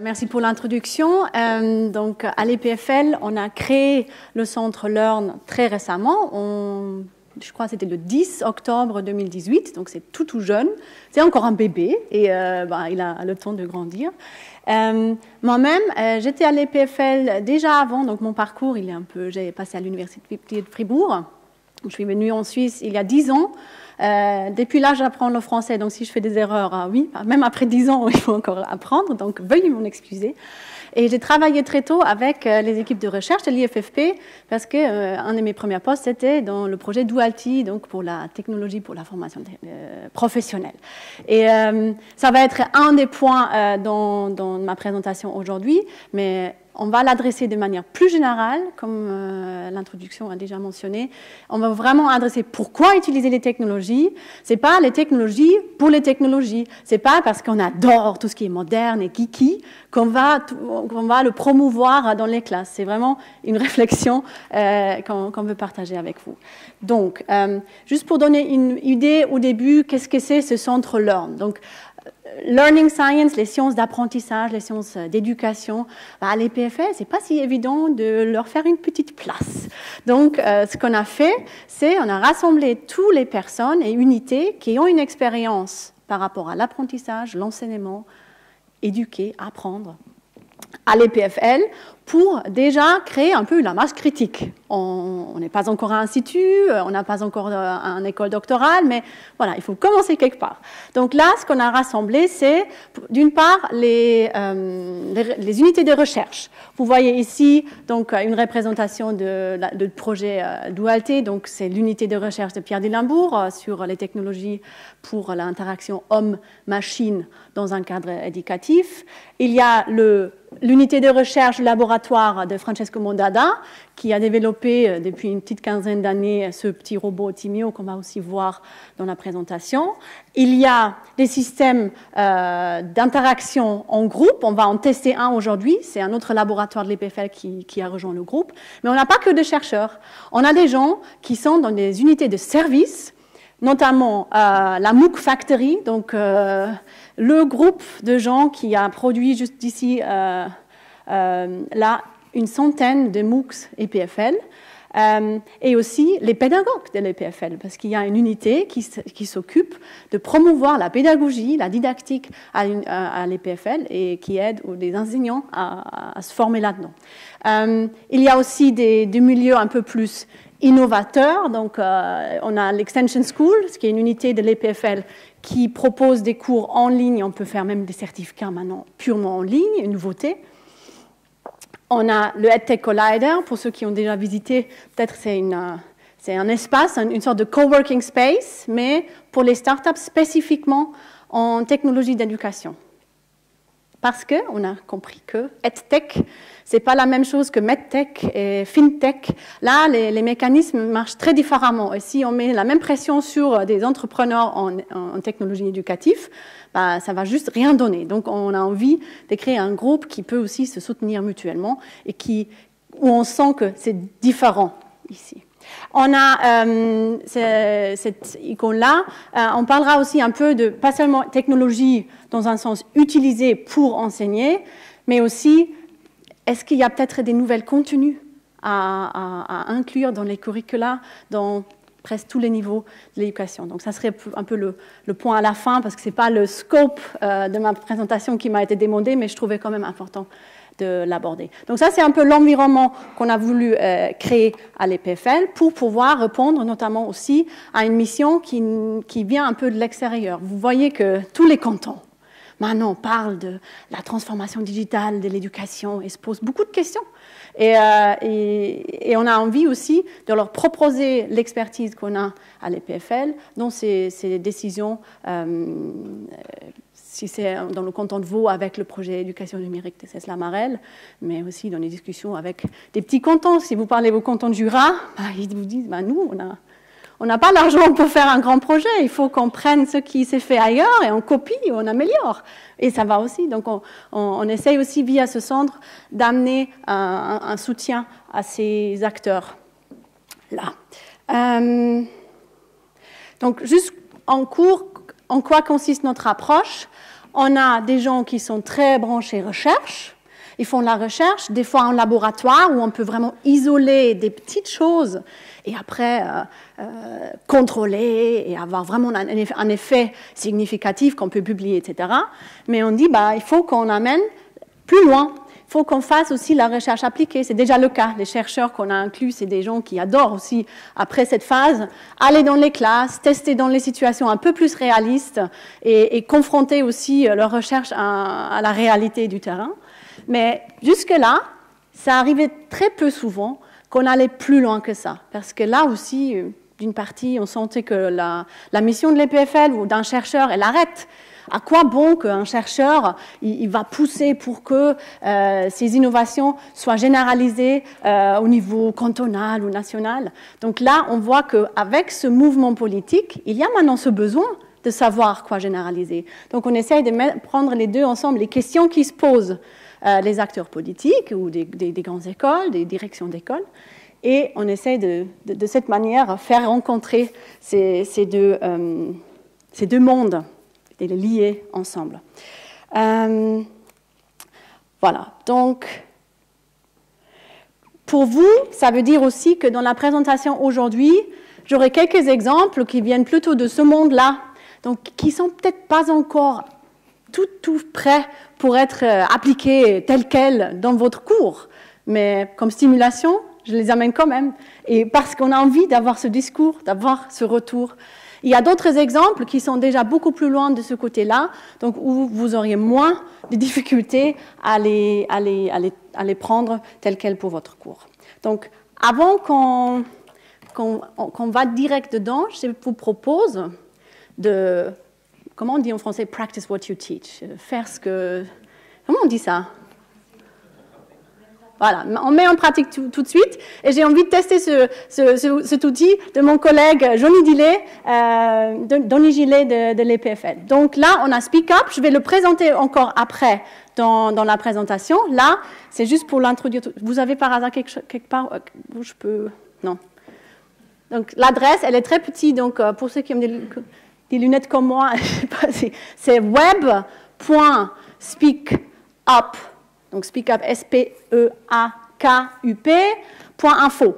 Merci pour l'introduction. Donc, à l'EPFL, on a créé le centre Learn très récemment. Je crois que c'était le 10 octobre 2018, donc c'est tout jeune. C'est encore un bébé et il a le temps de grandir. Moi-même, j'étais à l'EPFL déjà avant, donc mon parcours, j'ai passé à l'université de Fribourg. Je suis venue en Suisse il y a 10 ans. Depuis là, j'apprends le français, donc si je fais des erreurs, oui, même après 10 ans, il faut encore apprendre, donc veuillez m'en excuser. Et j'ai travaillé très tôt avec les équipes de recherche de l'IFFP, parce qu'un de mes premiers postes, c'était dans le projet Duality, donc pour la technologie, pour la formation professionnelle. Et ça va être un des points dans ma présentation aujourd'hui, mais on va l'adresser de manière plus générale, comme l'introduction a déjà mentionné. On va vraiment adresser pourquoi utiliser les technologies. Ce n'est pas les technologies pour les technologies. Ce n'est pas parce qu'on adore tout ce qui est moderne et geeky qu'on va le promouvoir dans les classes. C'est vraiment une réflexion qu'on veut partager avec vous. Donc, juste pour donner une idée au début, qu'est-ce que c'est ce centre Learn? Donc, Learning Science, les sciences d'apprentissage, les sciences d'éducation, à l'EPFL, ce n'est pas si évident de leur faire une petite place. Donc, ce qu'on a fait, c'est on a rassemblé toutes les personnes et unités qui ont une expérience par rapport à l'apprentissage, l'enseignement, éduquer, apprendre, à l'EPFL pour déjà créer un peu la masse critique. On n'est pas encore un institut, on n'a pas encore une école doctorale, mais voilà, il faut commencer quelque part. Donc là, ce qu'on a rassemblé, c'est d'une part les unités de recherche. Vous voyez ici donc une représentation du projet Duality, donc c'est l'unité de recherche de Pierre Dillenbourg sur les technologies pour l'interaction homme-machine dans un cadre éducatif. Il y a l'unité de recherche laboratoire de Francesco Mondada, qui a développé depuis une petite quinzaine d'années ce petit robot Timio qu'on va aussi voir dans la présentation. Il y a des systèmes d'interaction en groupe. On va en tester un aujourd'hui. C'est un autre laboratoire de l'EPFL qui a rejoint le groupe. Mais on n'a pas que des chercheurs. On a des gens qui sont dans des unités de service, notamment la MOOC Factory, donc le groupe de gens qui a produit juste ici là une centaine de MOOCs EPFL, et aussi les pédagogues de l'EPFL, parce qu'il y a une unité qui s'occupe de promouvoir la pédagogie, la didactique à l'EPFL et qui aide les enseignants à se former là-dedans. Il y a aussi des milieux un peu plus innovateurs, donc on a l'Extension School, ce qui est une unité de l'EPFL qui propose des cours en ligne, on peut faire même des certificats maintenant purement en ligne, une nouveauté. On a le EdTech Collider, pour ceux qui ont déjà visité, peut-être c'est un espace, une sorte de coworking space, mais pour les startups spécifiquement en technologie d'éducation. Parce qu'on a compris que EdTech, ce n'est pas la même chose que MedTech et FinTech. Là, les mécanismes marchent très différemment. Et si on met la même pression sur des entrepreneurs en technologie éducative, ça ne va juste rien donner. Donc, on a envie de créer un groupe qui peut aussi se soutenir mutuellement et où on sent que c'est différent ici. On a cette icône-là. On parlera aussi un peu de, pas seulement technologie dans un sens utilisée pour enseigner, mais aussi, est-ce qu'il y a peut-être des nouvelles contenus à inclure dans les curricula, dans presque tous les niveaux de l'éducation. Donc ça serait un peu le point à la fin, parce que ce n'est pas le scope de ma présentation qui m'a été demandé, mais je trouvais quand même important de l'aborder. Donc ça, c'est un peu l'environnement qu'on a voulu créer à l'EPFL pour pouvoir répondre notamment aussi à une mission qui vient un peu de l'extérieur. Vous voyez que tous les cantons maintenant parlent de la transformation digitale de l'éducation et se posent beaucoup de questions. Et on a envie aussi de leur proposer l'expertise qu'on a à l'EPFL dans ces décisions, si c'est dans le canton de Vaud avec le projet éducation numérique de Cesla-Marelle, mais aussi dans les discussions avec des petits cantons. Si vous parlez vos cantons de Jura, ils vous disent nous, on n'a pas l'argent pour faire un grand projet, il faut qu'on prenne ce qui s'est fait ailleurs et on copie, on améliore. Et ça va aussi. Donc on essaye aussi via ce centre d'amener un soutien à ces acteurs-là. Donc juste en cours, en quoi consiste notre approche ? on a des gens qui sont très branchés recherche. Ils font de la recherche, des fois en laboratoire, où on peut vraiment isoler des petites choses et après contrôler et avoir vraiment un effet significatif qu'on peut publier, etc. Mais on dit, il faut qu'on amène plus loin. Il faut qu'on fasse aussi la recherche appliquée. C'est déjà le cas. Les chercheurs qu'on a inclus, c'est des gens qui adorent aussi, après cette phase, aller dans les classes, tester dans les situations un peu plus réalistes et confronter aussi leur recherche à la réalité du terrain. Mais jusque-là, ça arrivait très peu souvent qu'on allait plus loin que ça. Parce que là aussi, d'une partie, on sentait que la mission de l'EPFL ou d'un chercheur, elle arrête. À quoi bon qu'un chercheur il va pousser pour que ces innovations soient généralisées au niveau cantonal ou national? Donc là, on voit qu'avec ce mouvement politique, il y a maintenant ce besoin de savoir quoi généraliser. Donc on essaye de prendre les deux ensemble, les questions qui se posent, les acteurs politiques ou des grandes écoles, des directions d'écoles, et on essaye de cette manière faire rencontrer ces deux mondes et les lier ensemble. Voilà, donc pour vous, ça veut dire aussi que dans la présentation aujourd'hui, j'aurai quelques exemples qui viennent plutôt de ce monde-là, donc qui ne sont peut-être pas encore tout prêts pour être appliqués tels quels dans votre cours, mais comme stimulation, je les amène quand même, et parce qu'on a envie d'avoir ce discours, d'avoir ce retour. Il y a d'autres exemples qui sont déjà beaucoup plus loin de ce côté-là, donc où vous auriez moins de difficultés à les prendre tels quels pour votre cours. Donc, avant qu'on va direct dedans, je vous propose de, comment on dit en français, practice what you teach, faire ce que, comment on dit ça? Voilà, on met en pratique tout de suite. Et j'ai envie de tester cet outil de mon collègue Johnny Gillet de l'EPFL. Donc là, on a Speak Up. Je vais le présenter encore après dans la présentation. Là, c'est juste pour l'introduire. Vous avez par hasard quelque part où je peux... Non. Donc l'adresse, elle est très petite. Donc pour ceux qui ont des lunettes comme moi, c'est web.speakup. Donc, speakup, SPEAKUP.info.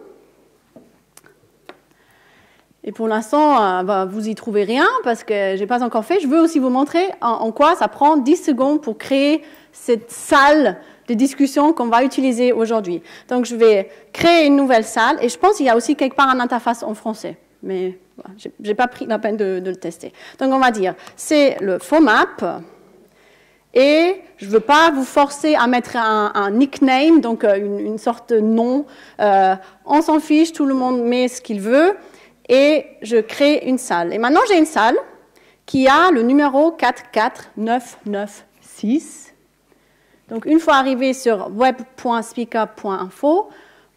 Et pour l'instant, vous n'y trouvez rien parce que je n'ai pas encore fait. Je veux aussi vous montrer en quoi ça prend 10 secondes pour créer cette salle de discussion qu'on va utiliser aujourd'hui. Donc, je vais créer une nouvelle salle et je pense qu'il y a aussi quelque part une interface en français. Mais voilà, je n'ai pas pris la peine de le tester. Donc, on va dire, c'est le FOMAP. Et je ne veux pas vous forcer à mettre un nickname, donc une sorte de nom. On s'en fiche, tout le monde met ce qu'il veut. Et je crée une salle. Et maintenant, j'ai une salle qui a le numéro 44996. Donc, une fois arrivé sur web.speakup.info,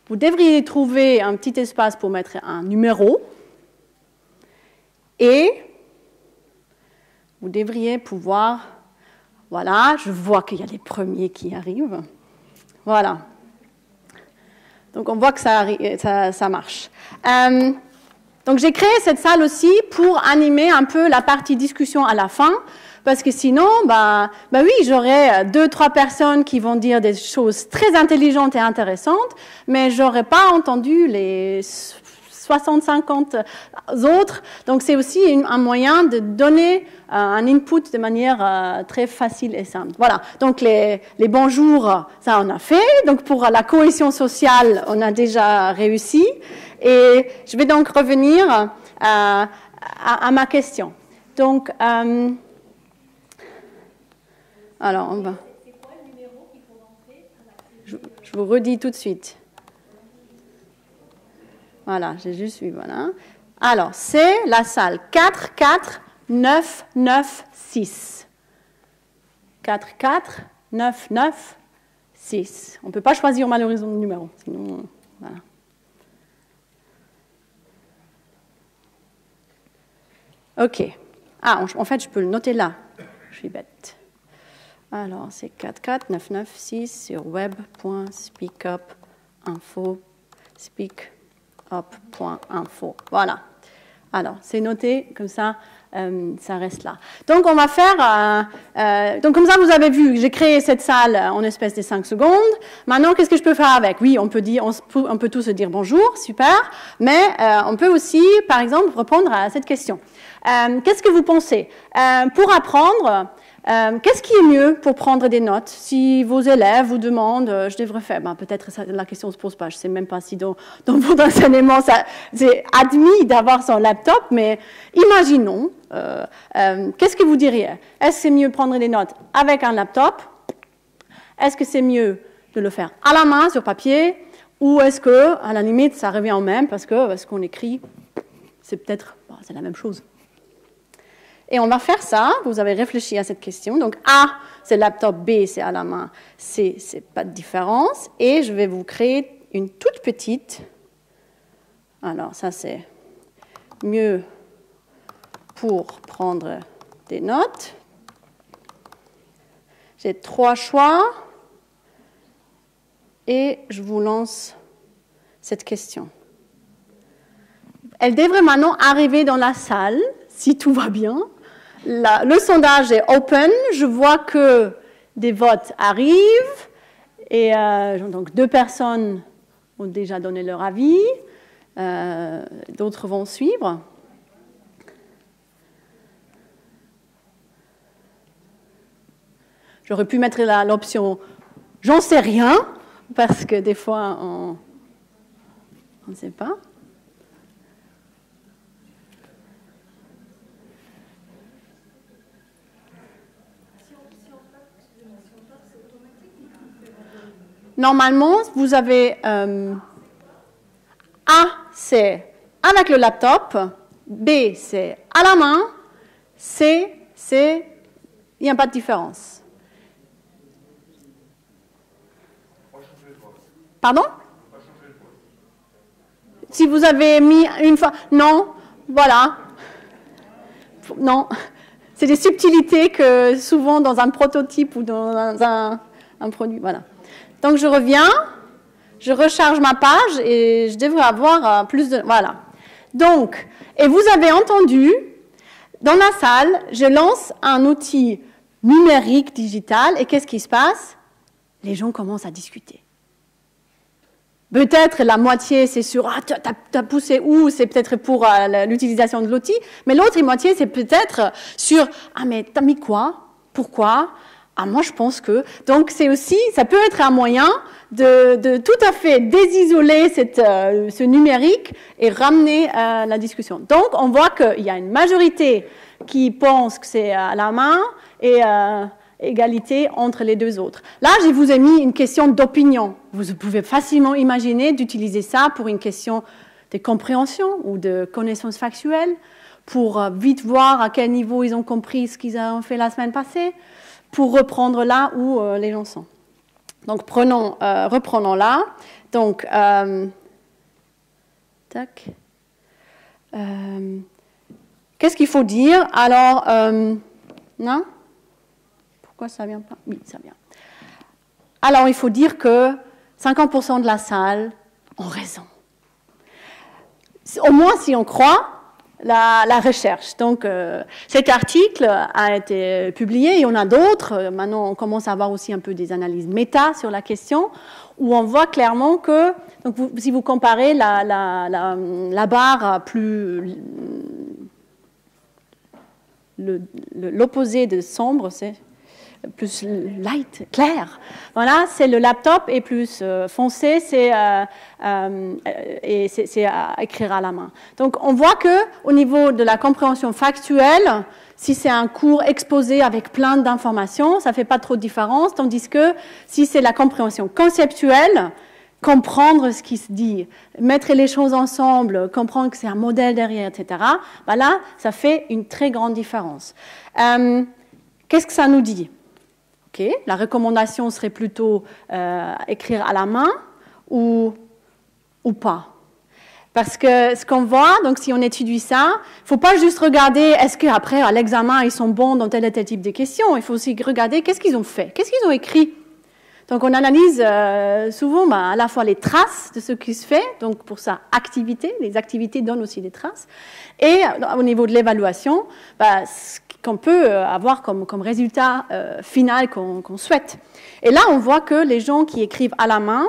vous devriez trouver un petit espace pour mettre un numéro. Et vous devriez pouvoir... Voilà, je vois qu'il y a les premiers qui arrivent. Voilà. Donc, on voit que ça marche. Donc, j'ai créé cette salle aussi pour animer un peu la partie discussion à la fin, parce que sinon, oui, j'aurais 2-3 personnes qui vont dire des choses très intelligentes et intéressantes, mais je n'aurais pas entendu les 60-50 autres. Donc, c'est aussi un moyen de donner un input de manière très facile et simple. Voilà. Donc, les bonjours, ça, on a fait. Donc, pour la cohésion sociale, on a déjà réussi. Et je vais donc revenir à ma question. Donc, alors, on va... C'est quoi le numéro qu'il faut rentrer à la... Je vous redis tout de suite. Voilà, j'ai juste vu, voilà. Alors, c'est la salle 44996. 44996. On ne peut pas choisir malheureusement le numéro, sinon, voilà. OK. Ah, en fait, je peux le noter là. Je suis bête. Alors, c'est 44996 sur web.speakup.info. Speak up.info. Voilà. Alors, c'est noté, comme ça, ça reste là. Donc, on va faire... donc, comme ça, vous avez vu, j'ai créé cette salle en espèce de 5 secondes. Maintenant, qu'est-ce que je peux faire avec? Oui, on peut tous se dire bonjour, super. Mais on peut aussi, par exemple, répondre à cette question. Qu'est-ce que vous pensez? Pour apprendre... qu'est-ce qui est mieux pour prendre des notes? Si vos élèves vous demandent, je devrais faire, peut-être la question ne se pose pas, je ne sais même pas si dans votre enseignement, c'est admis d'avoir son laptop, mais imaginons, qu'est-ce que vous diriez? Est-ce que c'est mieux de prendre des notes avec un laptop? Est-ce que c'est mieux de le faire à la main, sur papier? Ou est-ce que, à la limite, ça revient au même, parce que ce qu'on écrit, c'est peut-être, c'est la même chose. Et on va faire ça, vous avez réfléchi à cette question. Donc A, c'est laptop, B, c'est à la main, C, c'est pas de différence. Et je vais vous créer une toute petite. Alors ça, c'est mieux pour prendre des notes. J'ai 3 choix. Et je vous lance cette question. Elle devrait maintenant arriver dans la salle, si tout va bien. Le sondage est open, je vois que des votes arrivent, et donc 2 personnes ont déjà donné leur avis, d'autres vont suivre. J'aurais pu mettre l'option « j'en sais rien », parce que des fois on ne sait pas. Normalement, vous avez A, c'est avec le laptop, B, c'est à la main, C, c'est... Il n'y a pas de différence. Pardon? Si vous avez mis une fois... Non, voilà. Non. C'est des subtilités que souvent dans un prototype ou dans un produit, voilà. Donc, je reviens, je recharge ma page et je devrais avoir plus de... Voilà. Donc, et vous avez entendu, dans la salle, je lance un outil numérique, digital, et qu'est-ce qui se passe? Les gens commencent à discuter. Peut-être la moitié, c'est sur « Ah, t'as poussé où ?» C'est peut-être pour l'utilisation de l'outil, mais l'autre moitié, c'est peut-être sur « Ah, mais t'as mis quoi? Pourquoi ?» Ah, moi, je pense que... Donc, c'est aussi, ça peut être un moyen de tout à fait désisoler ce numérique et ramener la discussion. Donc, on voit qu'il y a une majorité qui pense que c'est à la main et égalité entre les deux autres. Là, je vous ai mis une question d'opinion. Vous pouvez facilement imaginer d'utiliser ça pour une question de compréhension ou de connaissance factuelle, pour vite voir à quel niveau ils ont compris ce qu'ils ont fait la semaine passée, pour reprendre là où les gens sont. Donc, reprenons là. Donc, tac. Qu'est-ce qu'il faut dire? Alors, non? Pourquoi ça ne vient pas? Oui, ça vient. Alors, il faut dire que 50% de la salle ont raison. Au moins, si on croit la recherche. Donc, cet article a été publié, il y en a d'autres. Maintenant, on commence à avoir aussi un peu des analyses méta sur la question, où on voit clairement que, donc si vous comparez la barre plus... L'opposé de sombre, c'est plus light, clair. Voilà, c'est le laptop, et plus foncé, c'est à écrire à la main. Donc, on voit que au niveau de la compréhension factuelle, si c'est un cours exposé avec plein d'informations, ça ne fait pas trop de différence, tandis que si c'est la compréhension conceptuelle, comprendre ce qui se dit, mettre les choses ensemble, comprendre que c'est un modèle derrière, etc., ben là, ça fait une très grande différence. Qu'est-ce que ça nous dit? Okay. La recommandation serait plutôt écrire à la main ou pas. Parce que ce qu'on voit, donc si on étudie ça, il ne faut pas juste regarder est-ce qu'après, à l'examen, ils sont bons dans tel et tel type de questions. Il faut aussi regarder qu'est-ce qu'ils ont fait, qu'est-ce qu'ils ont écrit. Donc on analyse souvent à la fois les traces de ce qui se fait, donc pour sa activité, les activités donnent aussi des traces, et au niveau de l'évaluation, ce qu'on peut avoir comme résultat final qu'on souhaite. Et là, on voit que les gens qui écrivent à la main,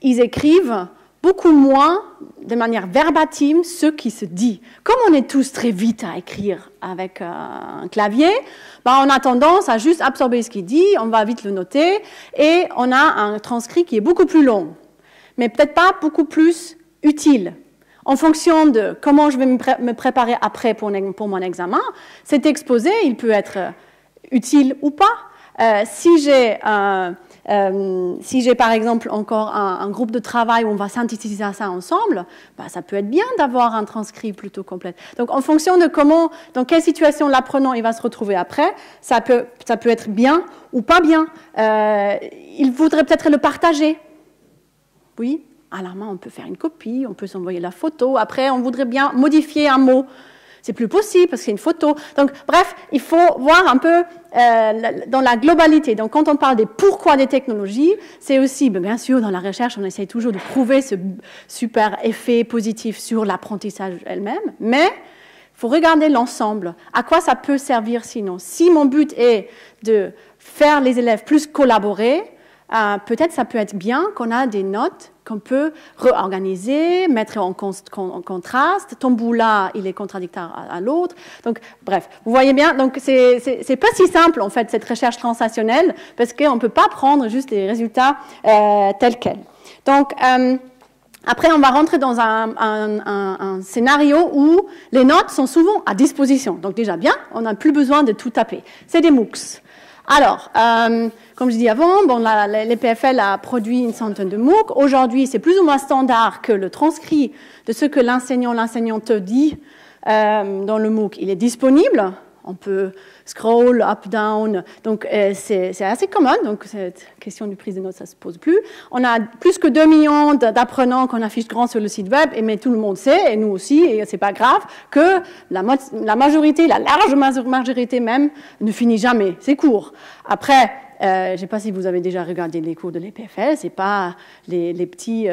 ils écrivent beaucoup moins de manière verbatim ce qui se dit. Comme on est tous très vite à écrire avec un clavier, on a tendance à juste absorber ce qu'il dit, on va vite le noter, et on a un transcrit qui est beaucoup plus long, mais peut-être pas beaucoup plus utile. En fonction de comment je vais me préparer après pour mon examen, cet exposé, il peut être utile ou pas. Si j'ai par exemple encore un groupe de travail où on va synthétiser ça ensemble, ça peut être bien d'avoir un transcrit plutôt complet. Donc en fonction de dans quelle situation l'apprenant il va se retrouver après, ça peut être bien ou pas bien. Il voudrait peut-être le partager. Oui, à la main on peut faire une copie, on peut s'envoyer la photo. Après on voudrait bien modifier un mot. C'est plus possible parce que c'est une photo. Donc, bref, il faut voir un peu dans la globalité. Donc, quand on parle des pourquoi des technologies, c'est aussi, bien sûr, dans la recherche, on essaye toujours de prouver ce super effet positif sur l'apprentissage elle-même, mais il faut regarder l'ensemble. À quoi ça peut servir sinon? Si mon but est de faire les élèves plus collaborer, peut-être ça peut être bien qu'on a des notes qu'on peut réorganiser, mettre en contraste. Ton bout là, il est contradictoire à l'autre. Donc, bref, vous voyez bien. Donc, c'est pas si simple en fait cette recherche transactionnelle parce qu'on ne peut pas prendre juste les résultats tels quels. Donc, après, on va rentrer dans un scénario où les notes sont souvent à disposition. Donc, déjà bien, on n'a plus besoin de tout taper. C'est des MOOCs. Alors, comme je dis avant, l'EPFL a produit une centaine de MOOC. Aujourd'hui, c'est plus ou moins standard que le transcrit de ce que l'enseignante dit dans le MOOC, il est disponible. On peut scroll, up, down. Donc, c'est assez commun. Donc, cette question du prise de notes, ça ne se pose plus. On a plus que 2 millions d'apprenants qu'on affiche grand sur le site web, mais tout le monde sait, et nous aussi, et ce n'est pas grave, que la majorité, la large majorité même, ne finit jamais. C'est court. Après, je ne sais pas si vous avez déjà regardé les cours de l'EPFL, ce n'est pas les petits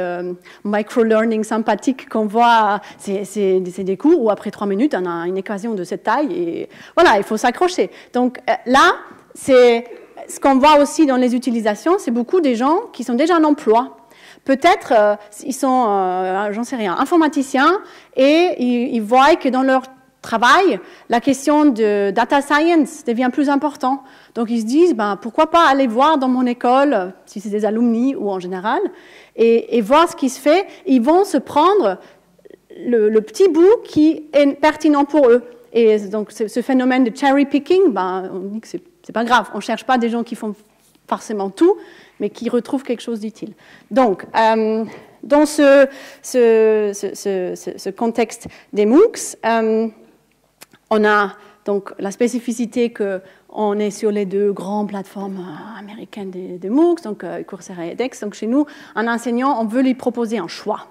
micro-learning sympathiques qu'on voit, c'est des cours où après 3 minutes, on a une équation de cette taille et voilà, il faut s'accrocher. Donc là, c'est ce qu'on voit aussi dans les utilisations, c'est beaucoup des gens qui sont déjà en emploi. Peut-être ils sont, j'en sais rien, informaticiens et ils voient que dans leur travail, la question de data science devient plus importante. Donc, ils se disent, pourquoi pas aller voir dans mon école, si c'est des alumni ou en général, et voir ce qui se fait. Ils vont se prendre le petit bout qui est pertinent pour eux. Et donc, ce phénomène de cherry picking, on dit que c'est pas grave. On cherche pas des gens qui font forcément tout, mais qui retrouvent quelque chose d'utile. Donc, dans ce contexte des MOOCs, on a donc la spécificité qu'on est sur les 2 grandes plateformes américaines des MOOCs, donc Coursera et edX. Donc chez nous, un enseignant, on veut lui proposer un choix.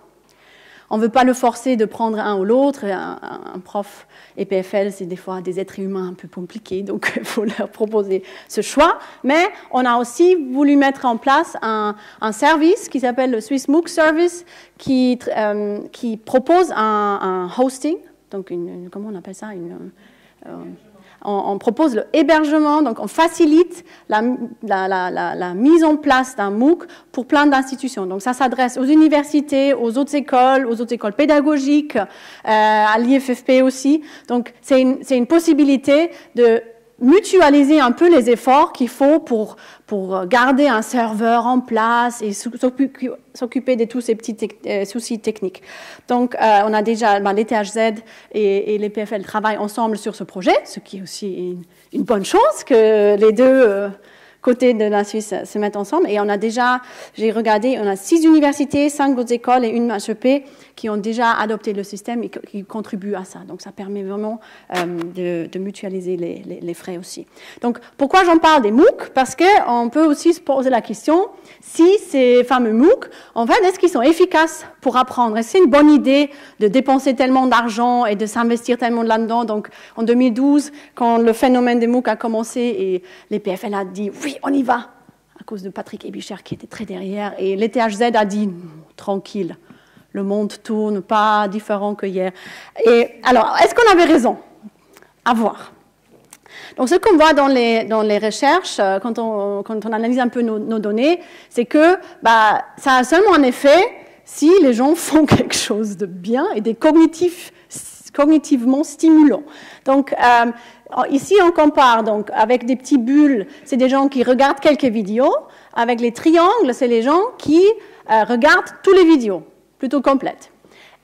On ne veut pas le forcer de prendre un ou l'autre. Un prof EPFL, c'est des fois des êtres humains un peu compliqués, donc il faut leur proposer ce choix. Mais on a aussi voulu mettre en place un service qui s'appelle le Swiss MOOC Service, qui propose un hosting. Donc, comment on appelle ça on propose le hébergement, donc on facilite la mise en place d'un MOOC pour plein d'institutions. Donc ça s'adresse aux universités, aux autres écoles pédagogiques, à l'IFFP aussi. Donc c'est une possibilité de mutualiser un peu les efforts qu'il faut pour garder un serveur en place et s'occuper de tous ces petits soucis techniques. Donc, on a déjà les THZ et les PFL travaillent ensemble sur ce projet, ce qui est aussi une bonne chose que les deux côtés de la Suisse se mettent ensemble. Et on a déjà, j'ai regardé, on a 6 universités, 5 autres écoles et une HEP qui ont déjà adopté le système et qui contribuent à ça. Donc, ça permet vraiment de mutualiser les frais aussi. Donc, pourquoi j'en parle des MOOC? Parce qu'on peut aussi se poser la question, si ces fameux MOOC, en fait, est-ce qu'ils sont efficaces pour apprendre? Est-ce que c'est une bonne idée de dépenser tellement d'argent et de s'investir tellement là-dedans? Donc, en 2012, quand le phénomène des MOOC a commencé et les PFL a dit, oui, on y va. cause de Patrick Ebicher qui était très derrière. Et l'ETHZ a dit, tranquille, le monde tourne, pas différent que hier. Et alors, est-ce qu'on avait raison? À voir. Donc, ce qu'on voit dans les recherches, quand on analyse un peu nos données, c'est que ça a seulement un effet si les gens font quelque chose de bien et des cognitivement stimulant. Donc, ici, on compare donc, avec des petits bulles, c'est des gens qui regardent quelques vidéos. Avec les triangles, c'est les gens qui regardent toutes les vidéos, plutôt complètes.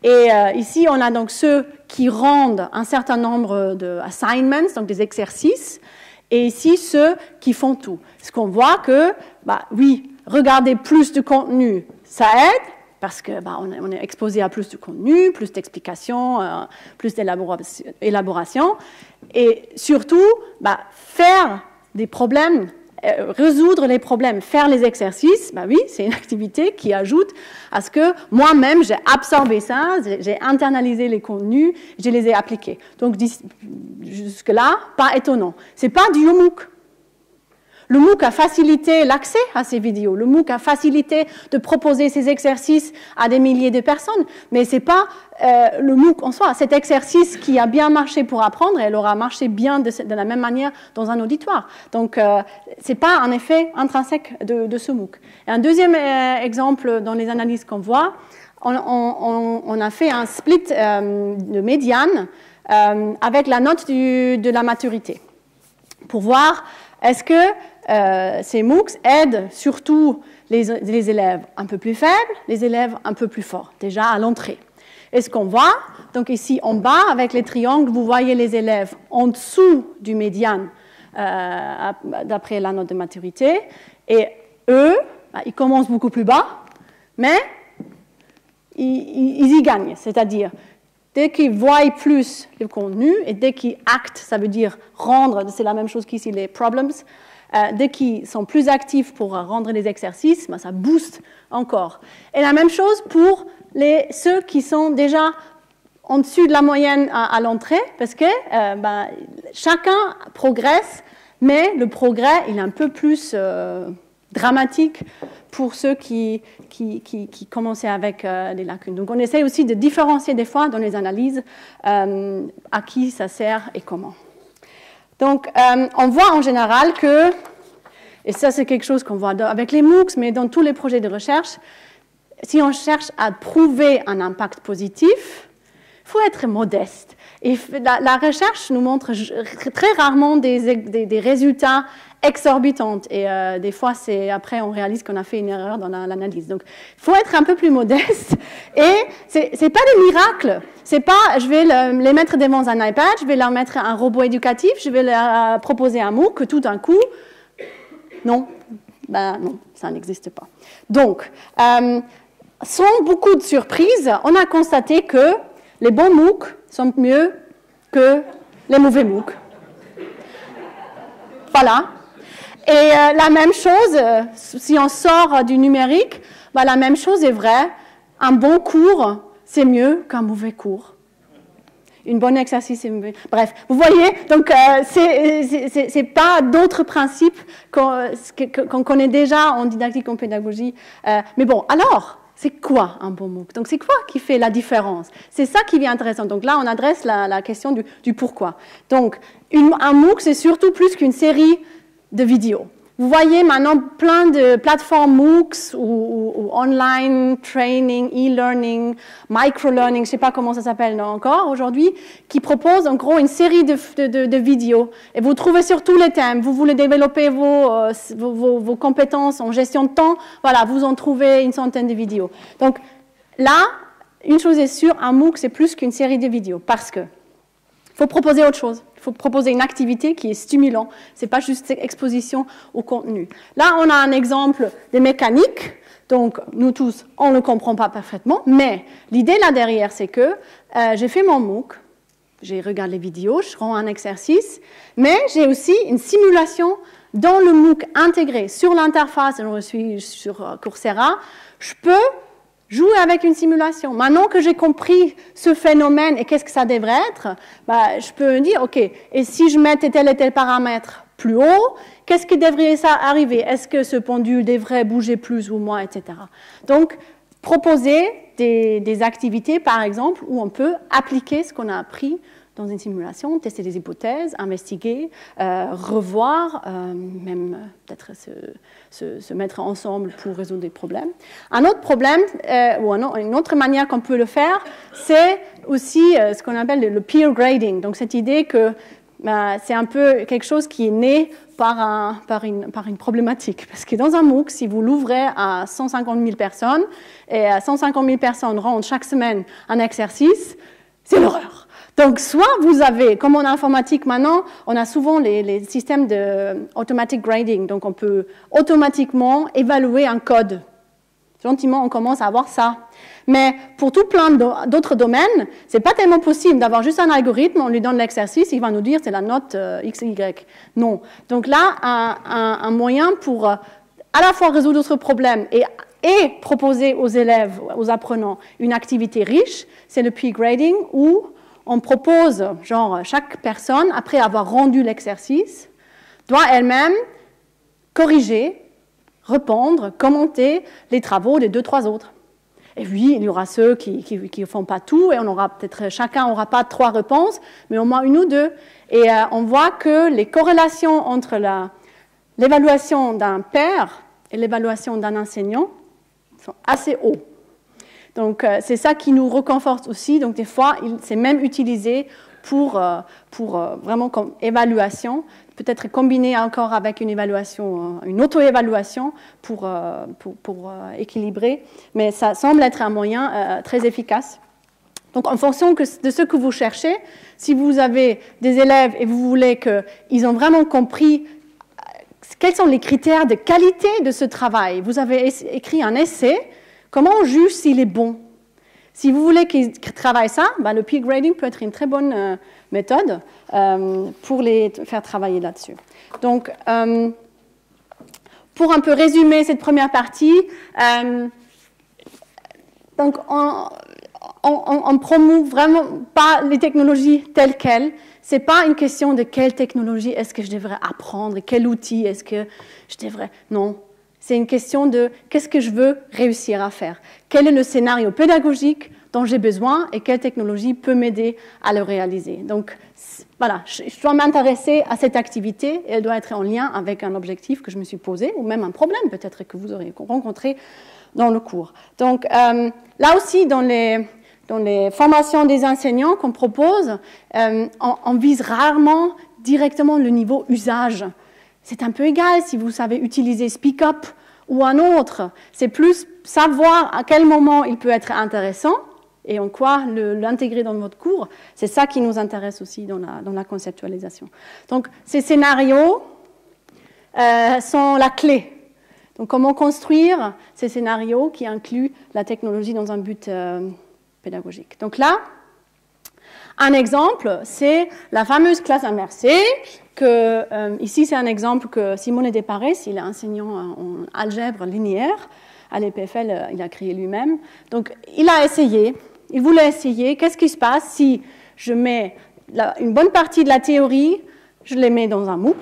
Et ici, on a donc ceux qui rendent un certain nombre de assignments, donc des exercices, et ici, ceux qui font tout. Ce qu'on voit que, oui, regarder plus de contenu, ça aide, parce qu'on est exposé à plus de contenu, plus d'explications, plus d'élaboration, et surtout, faire des problèmes, résoudre les problèmes, faire les exercices, oui, c'est une activité qui ajoute à ce que moi-même, j'ai absorbé ça, j'ai internalisé les contenus, je les ai appliqués. Donc, jusque-là, pas étonnant. Ce n'est pas du MOOC. Le MOOC a facilité l'accès à ces vidéos. Le MOOC a facilité de proposer ces exercices à des milliers de personnes. Mais ce n'est pas le MOOC en soi. Cet exercice qui a bien marché pour apprendre, elle aura marché bien de la même manière dans un auditoire. Donc, ce n'est pas un effet intrinsèque de ce MOOC. Et un deuxième exemple dans les analyses qu'on voit, on a fait un split de médiane avec la note de la maturité pour voir est-ce que ces MOOCs aident surtout les élèves un peu plus faibles, les élèves un peu plus forts, déjà à l'entrée. Et ce qu'on voit, donc ici en bas, avec les triangles, vous voyez les élèves en dessous du médiane d'après la note de maturité. Et eux, ils commencent beaucoup plus bas, mais ils y gagnent. C'est-à-dire, dès qu'ils voient plus le contenu et dès qu'ils actent, ça veut dire rendre, c'est la même chose qu'ici les problems, dès qu'ils sont plus actifs pour rendre les exercices, ça booste encore. Et la même chose pour ceux qui sont déjà en dessus de la moyenne à l'entrée, parce que chacun progresse, mais le progrès il est un peu plus dramatique pour ceux qui commençaient avec des lacunes. Donc on essaie aussi de différencier des fois dans les analyses à qui ça sert et comment. Donc, on voit en général que, et ça c'est quelque chose qu'on voit avec les MOOCs, mais dans tous les projets de recherche, si on cherche à prouver un impact positif, il faut être modeste. Et la recherche nous montre très rarement des résultats exorbitants. Et des fois, après, on réalise qu'on a fait une erreur dans l'analyse. Donc, il faut être un peu plus modeste. Et ce n'est pas des miracles. C'est pas, je vais les mettre devant un iPad, je vais leur mettre un robot éducatif, je vais leur proposer un MOOC, que tout d'un coup, non, non, ça n'existe pas. Donc, sans beaucoup de surprises, on a constaté que les bons MOOC sont mieux que les mauvais MOOC. Voilà. Et la même chose, si on sort du numérique, la même chose est vraie. Un bon cours, c'est mieux qu'un mauvais cours. Une bonne exercice, c'est mieux. Bref, vous voyez, donc c'est pas d'autres principes qu'on connaît déjà en didactique, en pédagogie. Mais bon, alors, c'est quoi un bon MOOC? Donc, c'est quoi qui fait la différence? C'est ça qui est intéressant. Donc là, on adresse la question du pourquoi. Donc, un MOOC, c'est surtout plus qu'une série de vidéos. Vous voyez maintenant plein de plateformes MOOCs ou online training, e-learning, micro-learning, je ne sais pas comment ça s'appelle encore aujourd'hui, qui proposent en gros une série de vidéos. Et vous trouvez sur tous les thèmes. Vous voulez développer vos compétences en gestion de temps, voilà, vous en trouvez une centaine de vidéos. Donc là, une chose est sûre, un MOOC, c'est plus qu'une série de vidéos parce que il faut proposer autre chose. Il faut proposer une activité qui est stimulante. Ce n'est pas juste exposition au contenu. Là, on a un exemple des mécaniques. Donc, nous tous, on ne le comprend pas parfaitement. Mais l'idée là derrière, c'est que j'ai fait mon MOOC. J'ai regardé les vidéos, je rends un exercice. Mais j'ai aussi une simulation dans le MOOC intégré sur l'interface. Je suis sur Coursera. Je peux jouer avec une simulation. Maintenant que j'ai compris ce phénomène et qu'est-ce que ça devrait être, je peux me dire, OK, et si je mettais tel et tel paramètre plus haut, qu'est-ce qui devrait ça arriver? Est-ce que ce pendule devrait bouger plus ou moins, etc. Donc, proposer des activités, par exemple, où on peut appliquer ce qu'on a appris dans une simulation, tester des hypothèses, investiguer, revoir, même peut-être se mettre ensemble pour résoudre des problèmes. Un autre problème, ou une autre manière qu'on peut le faire, c'est aussi ce qu'on appelle le peer grading. Donc cette idée que c'est un peu quelque chose qui est né par une problématique. Parce que dans un MOOC, si vous l'ouvrez à 150 000 personnes, et 150 000 personnes rendent chaque semaine un exercice, c'est l'horreur. Donc, soit vous avez, comme en informatique maintenant, on a souvent les systèmes de automatic grading. Donc, on peut automatiquement évaluer un code. Gentiment, on commence à avoir ça. Mais pour tout plein d'autres domaines, ce n'est pas tellement possible d'avoir juste un algorithme, on lui donne l'exercice, il va nous dire c'est la note X, Y. Non. Donc là, un moyen pour à la fois résoudre ce problème et proposer aux élèves, aux apprenants, une activité riche, c'est le peer grading où on propose, genre, chaque personne, après avoir rendu l'exercice, doit elle-même corriger, répondre, commenter les travaux des 2-3 autres. Et oui, il y aura ceux qui ne font pas tout, et on aura peut-être, chacun n'aura pas 3 réponses, mais au moins 1 ou 2. Et on voit que les corrélations entre l'évaluation d'un père et l'évaluation d'un enseignant sont assez hauts. Donc, c'est ça qui nous réconforte aussi. Donc, des fois, c'est même utilisé pour vraiment comme évaluation, peut-être combiné encore avec une évaluation, une auto-évaluation pour équilibrer. Mais ça semble être un moyen très efficace. Donc, en fonction de ce que vous cherchez, si vous avez des élèves et vous voulez qu'ils ont vraiment compris quels sont les critères de qualité de ce travail, vous avez écrit un essai. Comment on juge s'il est bon? Si vous voulez qu'ils travaillent ça, le peer grading peut être une très bonne méthode pour les faire travailler là-dessus. Donc, pour un peu résumer cette première partie, donc on promeut vraiment pas les technologies telles quelles. Ce n'est pas une question de quelle technologie est-ce que je devrais apprendre, quel outil est-ce que je devrais... Non. C'est une question de qu'est-ce que je veux réussir à faire. Quel est le scénario pédagogique dont j'ai besoin et quelle technologie peut m'aider à le réaliser. Donc, voilà, je dois m'intéresser à cette activité et elle doit être en lien avec un objectif que je me suis posé ou même un problème peut-être que vous aurez rencontré dans le cours. Donc, là aussi, dans les formations des enseignants qu'on propose, on vise rarement directement le niveau usage. C'est un peu égal si vous savez utiliser SpeakUp ou un autre. C'est plus savoir à quel moment il peut être intéressant et en quoi l'intégrer dans votre cours. C'est ça qui nous intéresse aussi dans la conceptualisation. Donc, ces scénarios sont la clé. Donc, comment construire ces scénarios qui incluent la technologie dans un but pédagogique. Donc là, un exemple, c'est la fameuse classe inversée. Ici, c'est un exemple que Simone De Pares, il est enseignant en algèbre linéaire. À l'EPFL, il a créé lui-même. Donc, il voulait essayer qu'est-ce qui se passe si je mets une bonne partie de la théorie, je les mets dans un MOOC.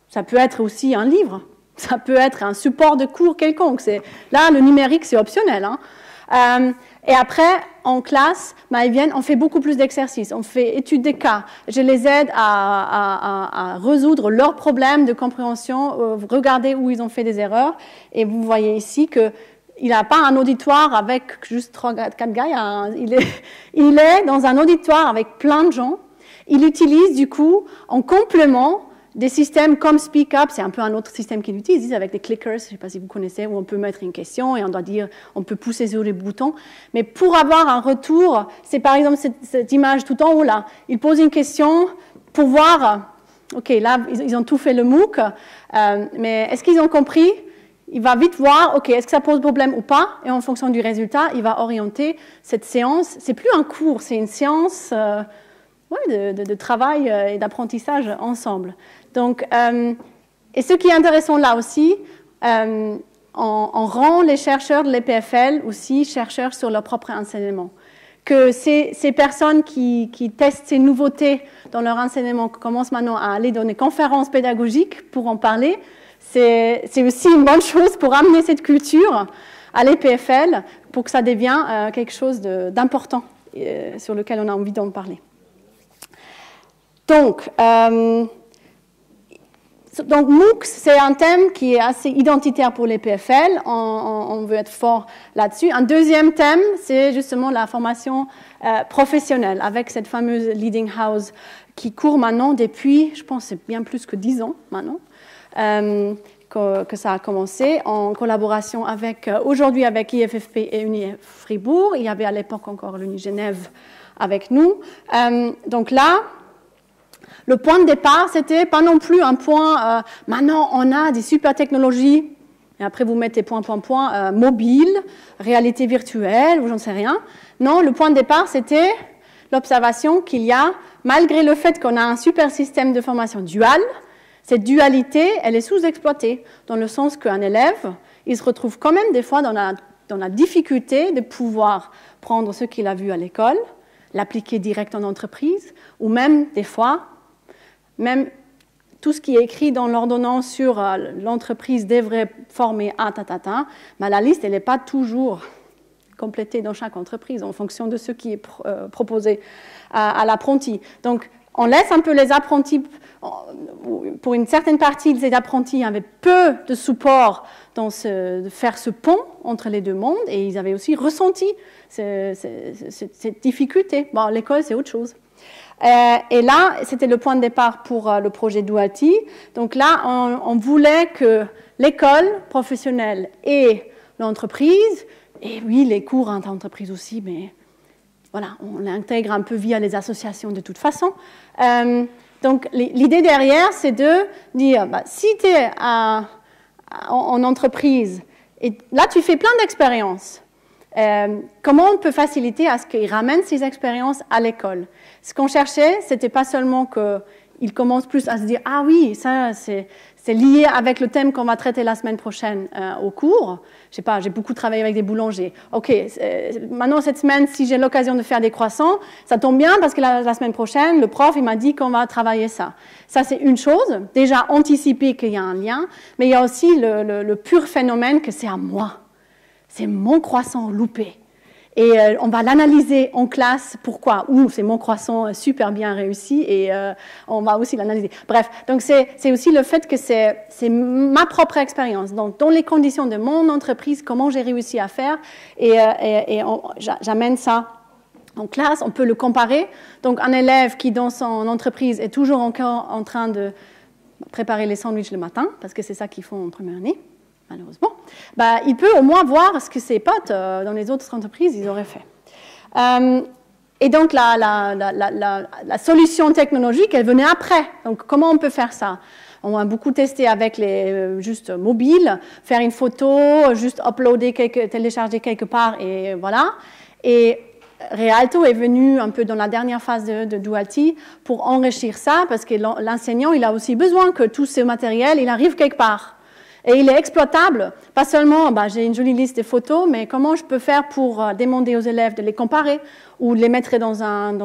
Ça peut être aussi un livre. Ça peut être un support de cours quelconque. Là, le numérique, c'est optionnel. Et après, en classe, ils viennent, on fait beaucoup plus d'exercices, on fait études des cas. Je les aide à résoudre leurs problèmes de compréhension, regarder où ils ont fait des erreurs. Et vous voyez ici qu'il n'a pas un auditoire avec juste 3-4 gars, il est dans un auditoire avec plein de gens. Il utilise du coup en complément des systèmes comme SpeakUp, c'est un peu un autre système qu'il utilise, avec des clickers, je ne sais pas si vous connaissez, où on peut mettre une question et on peut pousser sur les boutons. Mais pour avoir un retour, c'est par exemple cette image tout en haut là. Il pose une question pour voir, ok, là, ils ont tout fait le MOOC, mais est-ce qu'ils ont compris? Il va vite voir, ok, est-ce que ça pose problème ou pas? Et en fonction du résultat, il va orienter cette séance. C'est plus un cours, c'est une séance de travail et d'apprentissage ensemble. Donc, et ce qui est intéressant là aussi, on rend les chercheurs de l'EPFL aussi chercheurs sur leur propre enseignement. que ces personnes qui testent ces nouveautés dans leur enseignement commencent maintenant à aller dans des conférences pédagogiques pour en parler. C'est aussi une bonne chose pour amener cette culture à l'EPFL pour que ça devienne quelque chose d'important sur lequel on a envie d'en parler. Donc MOOCs, c'est un thème qui est assez identitaire pour les PFL, on veut être fort là-dessus. Un deuxième thème, c'est justement la formation professionnelle, avec cette fameuse Leading House qui court maintenant depuis, je pense, c'est bien plus que 10 ans maintenant, que ça a commencé, en collaboration aujourd'hui avec IFFP et Uni Fribourg. Il y avait à l'époque encore l'Uni Genève avec nous. Donc là, le point de départ, c'était pas non plus un point, maintenant on a des super technologies, et après vous mettez mobile, réalité virtuelle, ou j'en sais rien. Non, le point de départ, c'était l'observation qu'il y a, malgré le fait qu'on a un super système de formation dual, cette dualité, elle est sous-exploitée, dans le sens qu'un élève, il se retrouve quand même des fois dans la difficulté de pouvoir prendre ce qu'il a vu à l'école, l'appliquer direct en entreprise, ou même des fois, même tout ce qui est écrit dans l'ordonnance sur l'entreprise devrait former à mais la liste, elle n'est pas toujours complétée dans chaque entreprise en fonction de ce qui est proposé à l'apprenti. Donc, on laisse un peu les apprentis, pour une certaine partie des apprentis avaient peu de support dans faire ce pont entre les deux mondes, et ils avaient aussi ressenti cette difficulté. Bon, l'école, c'est autre chose. Et là, c'était le point de départ pour le projet Duality. Donc là, on voulait que l'école professionnelle et l'entreprise, et oui, les cours inter-entreprises aussi, mais voilà, on l'intègre un peu via les associations de toute façon. Donc l'idée derrière, c'est de dire, si tu es en entreprise, et là tu fais plein d'expériences, comment on peut faciliter à ce qu'ils ramènent ces expériences à l'école? Ce qu'on cherchait, ce n'était pas seulement qu'ils commencent plus à se dire « Ah oui, ça c'est lié avec le thème qu'on va traiter la semaine prochaine au cours. » Je sais pas, j'ai beaucoup travaillé avec des boulangers. Ok, maintenant cette semaine, si j'ai l'occasion de faire des croissants, ça tombe bien parce que la semaine prochaine, le prof il m'a dit qu'on va travailler ça. Ça c'est une chose, déjà anticiper qu'il y a un lien, mais il y a aussi le pur phénomène que c'est à moi. C'est mon croissant loupé. Et on va l'analyser en classe, pourquoi? Ou c'est mon croissant super bien réussi et on va aussi l'analyser. Bref, donc c'est aussi le fait que c'est ma propre expérience. Donc, dans les conditions de mon entreprise, comment j'ai réussi à faire et j'amène ça en classe, on peut le comparer. Donc, un élève qui, dans son entreprise, est toujours encore en train de préparer les sandwichs le matin, parce que c'est ça qu'ils font en première année, malheureusement, il peut au moins voir ce que ses potes dans les autres entreprises ils auraient fait. Et donc la solution technologique, elle venait après. Donc comment on peut faire ça? On a beaucoup testé avec les juste mobiles, faire une photo, juste uploader, télécharger quelque part et voilà. Et Rialto est venu un peu dans la dernière phase de Duality pour enrichir ça parce que l'enseignant il a aussi besoin que tout ce matériel il arrive quelque part. Et il est exploitable, pas seulement, j'ai une jolie liste de photos, mais comment je peux faire pour demander aux élèves de les comparer ou de les mettre dans un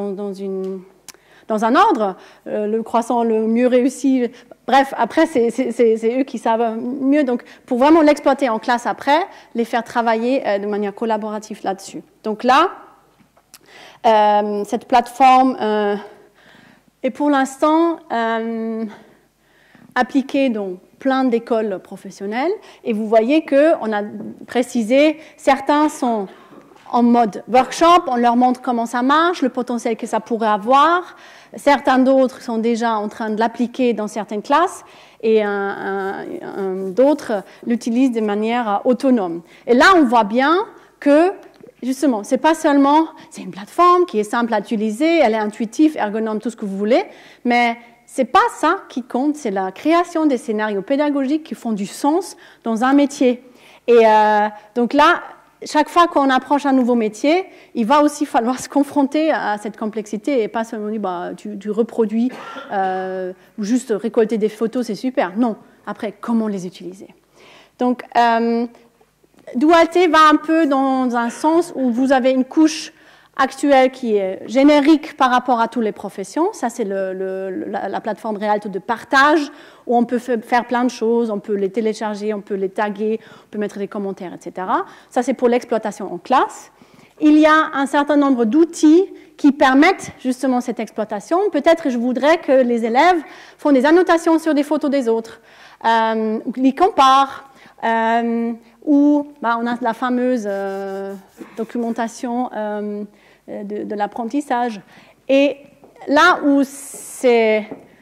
ordre, le croissant le mieux réussi. Bref, après, c'est eux qui savent mieux. Donc, pour vraiment l'exploiter en classe après, les faire travailler de manière collaborative là-dessus. Donc là, cette plateforme est pour l'instant appliquée dans plein d'écoles professionnelles et vous voyez qu'on a précisé, certains sont en mode workshop, on leur montre comment ça marche, le potentiel que ça pourrait avoir, certains d'autres sont déjà en train de l'appliquer dans certaines classes et d'autres l'utilisent de manière autonome. Et là, on voit bien que justement, c'est pas seulement, c'est une plateforme qui est simple à utiliser, elle est intuitive, ergonome, tout ce que vous voulez, mais c'est pas ça qui compte, c'est la création des scénarios pédagogiques qui font du sens dans un métier. Et donc là, chaque fois qu'on approche un nouveau métier, il va aussi falloir se confronter à cette complexité et pas seulement dire tu reproduis ou juste récolter des photos, c'est super. Non, après, comment les utiliser? Donc, Duality va un peu dans un sens où vous avez une couche actuel qui est générique par rapport à toutes les professions. Ça, c'est la plateforme Rialto de partage, où on peut faire plein de choses, on peut les télécharger, on peut les taguer, on peut mettre des commentaires, etc. Ça, c'est pour l'exploitation en classe. Il y a un certain nombre d'outils qui permettent justement cette exploitation. Peut-être je voudrais que les élèves font des annotations sur des photos des autres, ou les comparent, ou on a la fameuse documentation de l'apprentissage. Et là où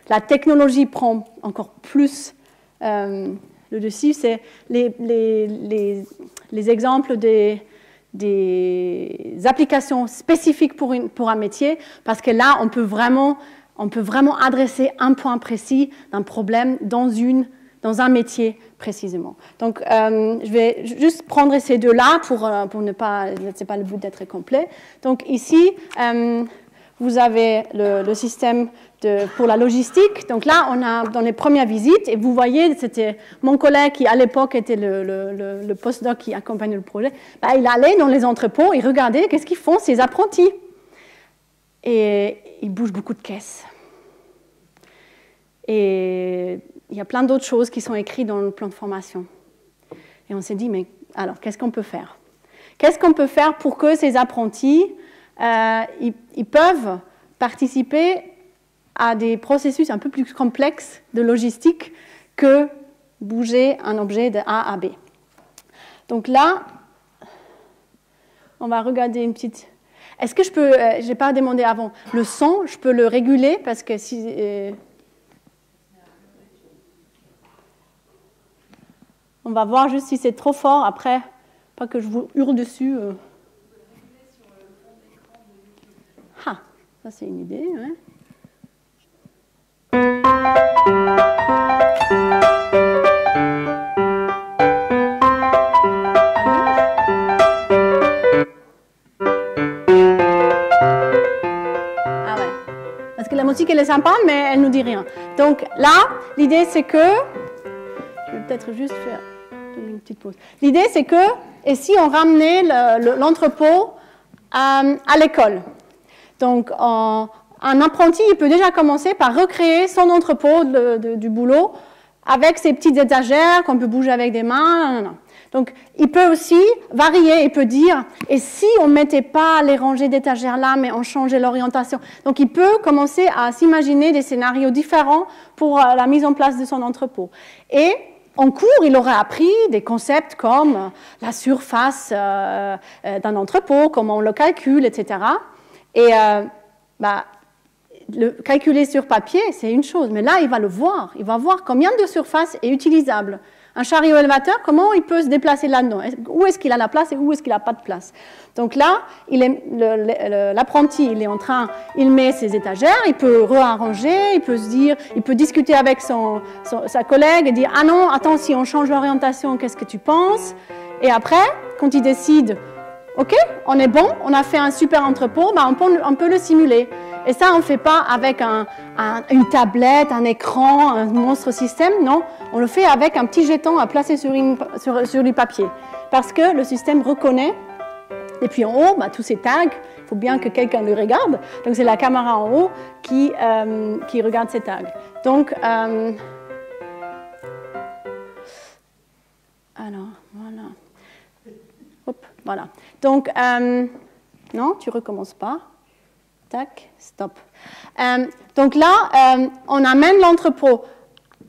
la technologie prend encore plus le dessus, c'est les exemples des applications spécifiques pour un métier, parce que là, on peut vraiment adresser un point précis d'un problème dans un métier précisément. Donc, je vais juste prendre ces deux-là pour ne pas, c'est pas le but d'être complet. Donc ici, vous avez le système pour la logistique. Donc là, on a dans les premières visites, et vous voyez, c'était mon collègue qui à l'époque était le postdoc qui accompagnait le projet. Il allait dans les entrepôts, il regardait qu'est-ce qu'ils font ces apprentis. Et ils bougent beaucoup de caisses. Et il y a plein d'autres choses qui sont écrites dans le plan de formation. Et on s'est dit, mais alors, qu'est-ce qu'on peut faire? Qu'est-ce qu'on peut faire pour que ces apprentis, ils peuvent participer à des processus un peu plus complexes de logistique que bouger un objet de A à B. Donc là, on va regarder une petite... Est-ce que je peux... je n'ai pas demandé avant. Le son, je peux le réguler parce que si... on va voir juste si c'est trop fort après, pas que je vous hurle dessus. Ah, ça c'est une idée, ouais. Ah ouais, parce que la musique elle est sympa, mais elle nous dit rien. Donc là, l'idée c'est que, je vais peut-être juste faire une petite pause. L'idée c'est que, et si on ramenait l'entrepôt à l'école, donc un apprenti, il peut déjà commencer par recréer son entrepôt du boulot avec ses petites étagères qu'on peut bouger avec des mains. Non. Donc, il peut aussi varier, il peut dire, et si on ne mettait pas les rangées d'étagères là, mais on changeait l'orientation. Donc, il peut commencer à s'imaginer des scénarios différents pour la mise en place de son entrepôt. Et en cours, il aurait appris des concepts comme la surface d'un entrepôt, comment on le calcule, etc. Et le calculer sur papier, c'est une chose, mais là, il va le voir. Il va voir combien de surface est utilisable. Un chariot élévateur, comment il peut se déplacer là-dedans? Où est-ce qu'il a la place et où est-ce qu'il n'a pas de place? Donc là, l'apprenti, il met ses étagères, il peut réarranger, il peut se dire, il peut discuter avec sa collègue et dire « Ah non, attends, si on change l'orientation, qu'est-ce que tu penses ?» Et après, quand il décide « Ok, on est bon, on a fait un super entrepôt, on peut le simuler. » Et ça, on ne fait pas avec une tablette, un écran, un monstre système, non. On le fait avec un petit jeton à placer sur du papier. Parce que le système reconnaît, et puis en haut, tous ces tags, il faut bien que quelqu'un le regarde. Donc c'est la caméra en haut qui regarde ces tags. Donc, alors, voilà. Hop, voilà. Donc, non, tu ne recommences pas. Tac, stop. Donc là, on amène l'entrepôt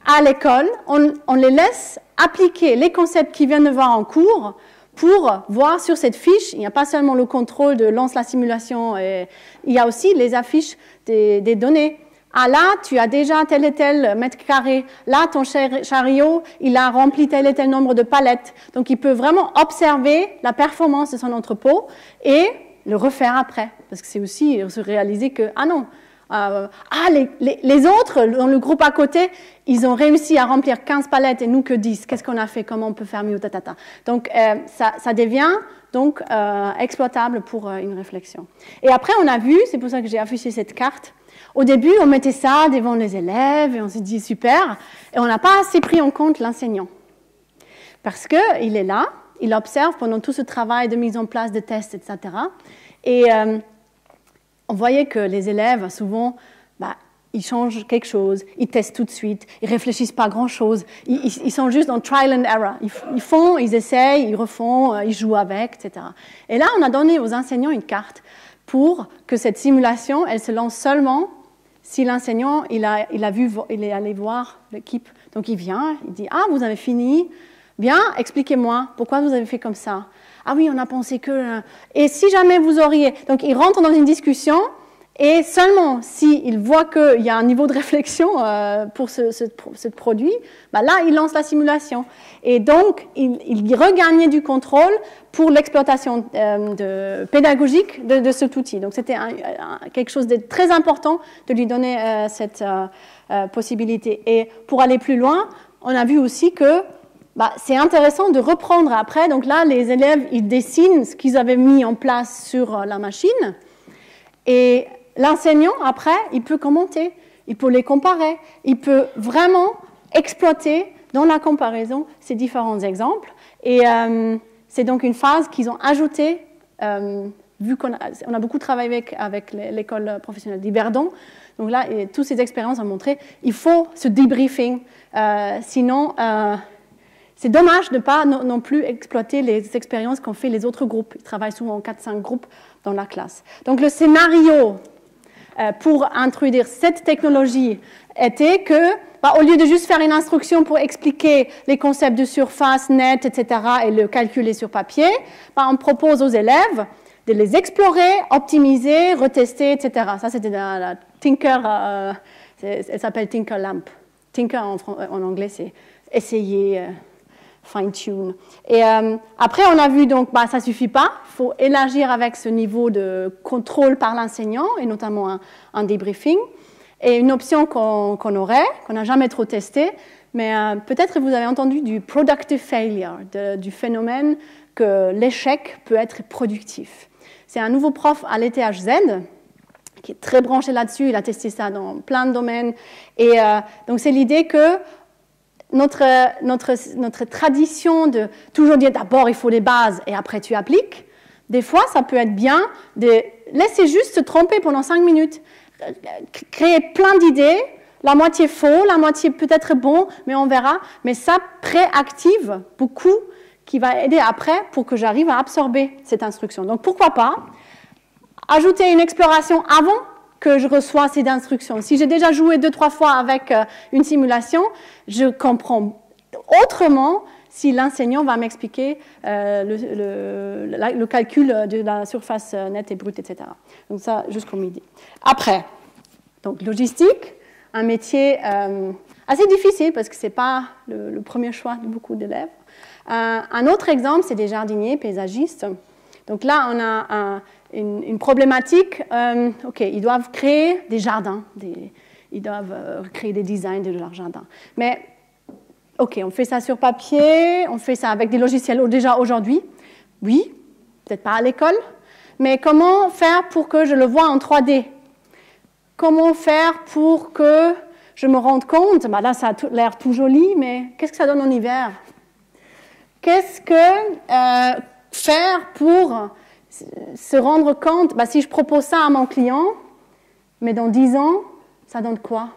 à l'école, on les laisse appliquer les concepts qu'ils viennent de voir en cours pour voir sur cette fiche, il n'y a pas seulement le contrôle de lance la simulation, il y a aussi les affiches des données. Ah là, tu as déjà tel et tel mètre carré. Là, ton chariot, il a rempli tel et tel nombre de palettes. Donc, il peut vraiment observer la performance de son entrepôt et le refaire après, parce que c'est aussi se réaliser que, ah non, les autres, dans le groupe à côté, ils ont réussi à remplir 15 palettes et nous que 10. Qu'est-ce qu'on a fait? Comment on peut faire mieux? Donc, ça devient donc exploitable pour une réflexion. Et après, on a vu, c'est pour ça que j'ai affiché cette carte, au début, on mettait ça devant les élèves et on s'est dit super, et on n'a pas assez pris en compte l'enseignant. Parce qu'il est là, il observe pendant tout ce travail de mise en place de tests, etc. Et on voyait que les élèves, souvent, ils changent quelque chose, ils testent tout de suite, ils ne réfléchissent pas à grand-chose, ils sont juste dans trial and error. Ils font, ils essayent, ils refont, ils jouent avec, etc. Et là, on a donné aux enseignants une carte pour que cette simulation, elle se lance seulement si l'enseignant, il est allé voir l'équipe. Donc, il vient, il dit « Ah, vous avez fini? Bien, expliquez-moi, pourquoi vous avez fait comme ça? Ah oui, on a pensé que... Et si jamais vous auriez... » Donc, il rentre dans une discussion. Et seulement s'il voit qu'il y a un niveau de réflexion pour ce produit, là, il lance la simulation. Et donc, il regagnait du contrôle pour l'exploitation pédagogique de cet outil. Donc, c'était quelque chose de très important de lui donner cette possibilité. Et pour aller plus loin, on a vu aussi que c'est intéressant de reprendre après. Donc là, les élèves, ils dessinent ce qu'ils avaient mis en place sur la machine. Et l'enseignant, après, il peut commenter, il peut les comparer, il peut vraiment exploiter dans la comparaison ces différents exemples. Et c'est donc une phase qu'ils ont ajoutée, vu qu'on a beaucoup travaillé avec l'école professionnelle d'Yverdon. Donc là, toutes ces expériences ont montré qu'il faut ce debriefing, sinon c'est dommage de ne pas non plus exploiter les expériences qu'ont fait les autres groupes. Ils travaillent souvent en 4-5 groupes dans la classe. Donc le scénario pour introduire cette technologie était que, au lieu de juste faire une instruction pour expliquer les concepts de surface, net, etc., et le calculer sur papier, on propose aux élèves de les explorer, optimiser, retester, etc. Ça, c'était la Tinker, elle s'appelle Tinker Lamp. Tinker en anglais, c'est essayer, fine-tune. Et après, on a vu, donc, ça ne suffit pas. Il faut élargir avec ce niveau de contrôle par l'enseignant, et notamment un debriefing. Et une option qu'on aurait, qu'on n'a jamais trop testée, mais peut-être que vous avez entendu du productive failure, du phénomène que l'échec peut être productif. C'est un nouveau prof à l'ETHZ qui est très branché là-dessus. Il a testé ça dans plein de domaines. Et donc, c'est l'idée que notre tradition de toujours dire d'abord il faut les bases et après tu appliques, des fois ça peut être bien de laisser juste se tromper pendant 5 minutes, créer plein d'idées, la moitié faux, la moitié peut-être bon, mais on verra, mais ça préactive beaucoup qui va aider après pour que j'arrive à absorber cette instruction. Donc pourquoi pas ajouter une exploration avant que je reçois ces instructions. Si j'ai déjà joué 2-3 fois avec une simulation, je comprends autrement si l'enseignant va m'expliquer le calcul de la surface nette et brute, etc. Donc ça, juste comme idée. Après, donc logistique, un métier assez difficile parce que ce n'est pas le premier choix de beaucoup d'élèves. Un autre exemple, c'est des jardiniers paysagistes. Donc là, on a une problématique. Ils doivent créer des jardins, ils doivent créer des designs de leur jardin. Mais, on fait ça sur papier, on fait ça avec des logiciels déjà aujourd'hui. Oui, peut-être pas à l'école, mais comment faire pour que je le vois en 3D? Comment faire pour que je me rende compte? Là, ça a l'air tout joli, mais qu'est-ce que ça donne en hiver? Qu'est-ce que faire pour se rendre compte, si je propose ça à mon client, mais dans 10 ans, ça donne quoi?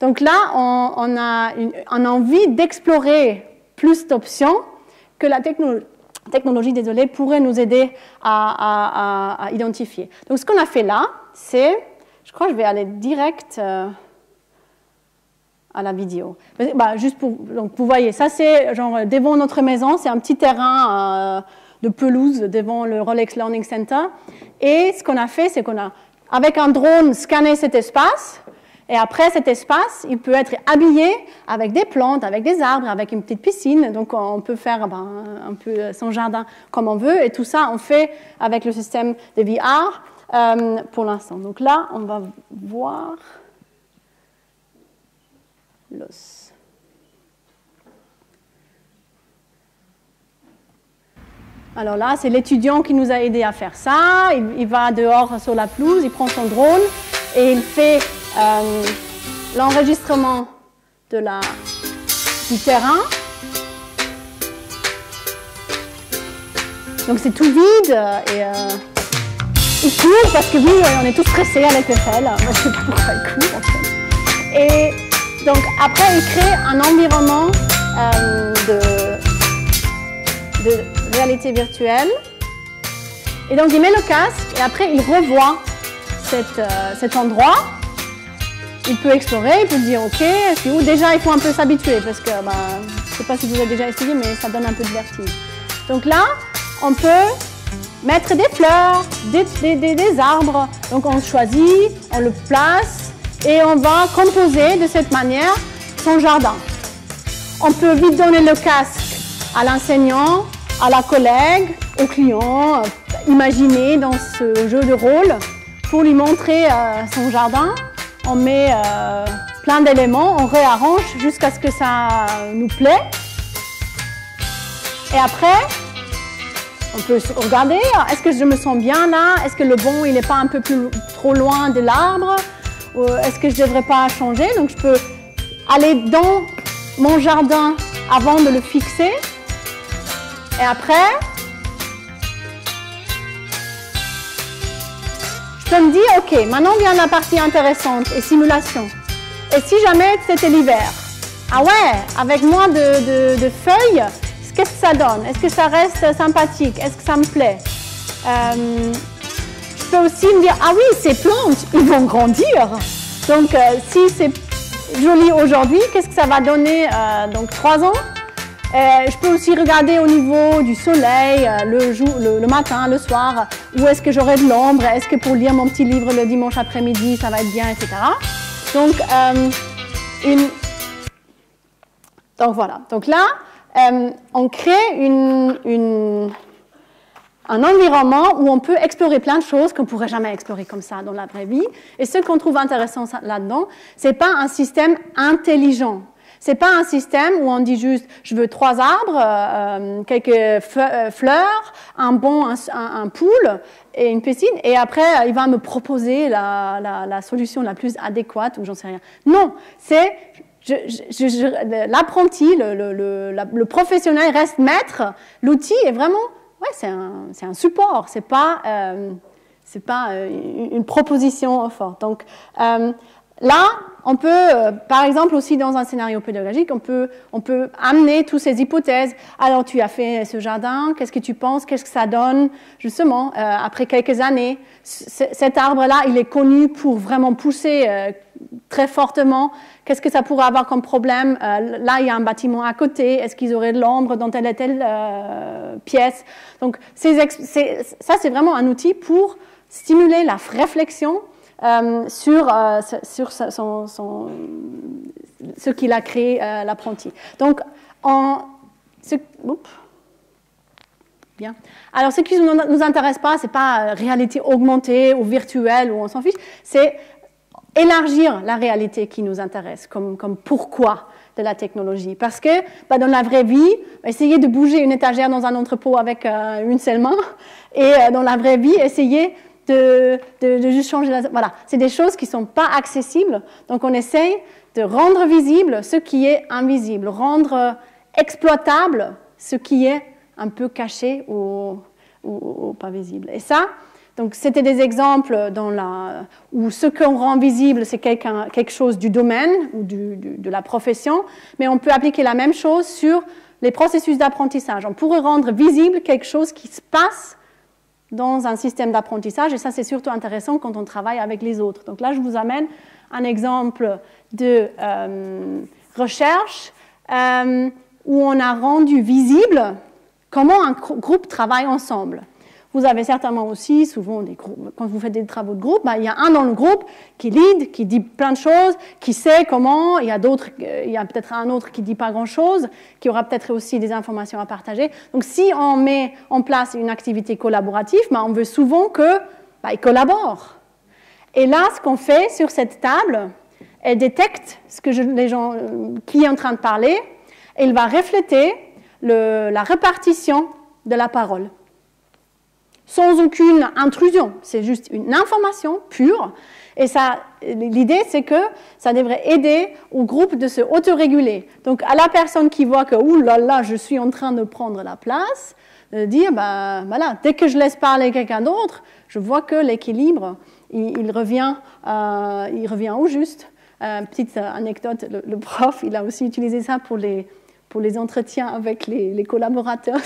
Donc là, on a une envie d'explorer plus d'options que la technologie, pourrait nous aider à identifier. Donc ce qu'on a fait là, c'est, je crois que je vais aller direct à la vidéo. Juste donc vous voyez, ça c'est genre devant notre maison, c'est un petit terrain de pelouse devant le Rolex Learning Center. Et ce qu'on a fait, c'est qu'on a, avec un drone, scanné cet espace. Et après cet espace, il peut être habillé avec des plantes, avec des arbres, avec une petite piscine. Donc on peut faire un peu son jardin comme on veut. Et tout ça, on fait avec le système de VR pour l'instant. Donc là, on va voir l'os. Alors là, c'est l'étudiant qui nous a aidé à faire ça. Il va dehors sur la pelouse, il prend son drone et il fait l'enregistrement du terrain. Donc c'est tout vide et il court parce que oui, on est tous stressés à l'EPFL. Je ne sais pas pourquoi il court en fait. Et donc après, il crée un environnement de réalité virtuelle. Et donc il met le casque et après il revoit cet endroit. Il peut explorer, il peut dire ok, c'est où déjà il faut un peu s'habituer parce que je ne sais pas si vous avez déjà essayé mais ça donne un peu de vertige. Donc là, on peut mettre des fleurs, des arbres. Donc on choisit, on le place et on va composer de cette manière son jardin. On peut vite donner le casque à l'enseignant, à la collègue, au client, imaginer dans ce jeu de rôle pour lui montrer son jardin. On met plein d'éléments, on réarrange jusqu'à ce que ça nous plaît. Et après, on peut regarder, est-ce que je me sens bien là? Est-ce que le bon, il n'est pas un peu trop loin de l'arbre? Est-ce que je ne devrais pas changer? Donc je peux aller dans mon jardin avant de le fixer. Et après, je peux me dire, ok, maintenant vient la partie intéressante et simulation. Et si jamais c'était l'hiver? Ah ouais, avec moins de feuilles, qu'est-ce que ça donne? Est-ce que ça reste sympathique? Est-ce que ça me plaît? Je peux aussi me dire, ah oui, ces plantes, ils vont grandir. Donc, si c'est joli aujourd'hui, qu'est-ce que ça va donner donc 3 ans? Je peux aussi regarder au niveau du soleil, le matin, le soir, où est-ce que j'aurai de l'ombre, est-ce que pour lire mon petit livre le dimanche après-midi, ça va être bien, etc. Donc, donc voilà. Donc là, on crée un environnement où on peut explorer plein de choses qu'on ne pourrait jamais explorer comme ça dans la vraie vie. Et ce qu'on trouve intéressant là-dedans, ce n'est pas un système intelligent. Ce n'est pas un système où on dit juste « je veux 3 arbres, quelques fleurs, un pool et une piscine » et après il va me proposer la solution la plus adéquate ou j'en sais rien. Non, c'est l'apprenti, le professionnel reste maître. L'outil est vraiment, ouais, c'est un support, c'est pas une proposition forte. Donc là, on peut, par exemple aussi dans un scénario pédagogique, on peut amener toutes ces hypothèses. Alors tu as fait ce jardin, qu'est-ce que tu penses, qu'est-ce que ça donne justement après quelques années? Cet arbre-là, il est connu pour vraiment pousser très fortement. Qu'est-ce que ça pourrait avoir comme problème? Là, il y a un bâtiment à côté. Est-ce qu'ils auraient de l'ombre dans telle et telle pièce? Donc, ça, c'est vraiment un outil pour stimuler la réflexion sur ce qu'il a créé, l'apprenti. Donc, bien. Alors, ce qui ne nous intéresse pas, ce n'est pas réalité augmentée ou virtuelle, ou on s'en fiche, c'est élargir la réalité qui nous intéresse, comme pourquoi de la technologie. Parce que dans la vraie vie, essayer de bouger une étagère dans un entrepôt avec une seule main, et dans la vraie vie, essayer de juste changer voilà, c'est des choses qui ne sont pas accessibles. Donc, on essaye de rendre visible ce qui est invisible, rendre exploitable ce qui est un peu caché ou pas visible. Et ça, donc, c'était des exemples où ce qu'on rend visible, c'est quelque chose du domaine ou de la profession, mais on peut appliquer la même chose sur les processus d'apprentissage. On pourrait rendre visible quelque chose qui se passe dans un système d'apprentissage, et ça, c'est surtout intéressant quand on travaille avec les autres. Donc là, je vous amène un exemple de recherche où on a rendu visible comment un groupe travaille ensemble. Vous avez certainement aussi souvent des groupes, quand vous faites des travaux de groupe, il y a un dans le groupe qui lead, qui dit plein de choses, qui sait comment, il y a peut-être un autre qui ne dit pas grand-chose, qui aura peut-être aussi des informations à partager. Donc si on met en place une activité collaborative, on veut souvent qu'ils collaborent. Et là, ce qu'on fait sur cette table, elle détecte les gens qui est en train de parler, et elle va refléter la répartition de la parole. Sans aucune intrusion, c'est juste une information pure. Et l'idée, c'est que ça devrait aider au groupe de se autoréguler. Donc, à la personne qui voit que, ouh là là, je suis en train de prendre la place, de dire, ben, voilà, dès que je laisse parler quelqu'un d'autre, je vois que l'équilibre, il revient au juste. Petite anecdote, le prof, il a aussi utilisé ça pour les entretiens avec les collaborateurs.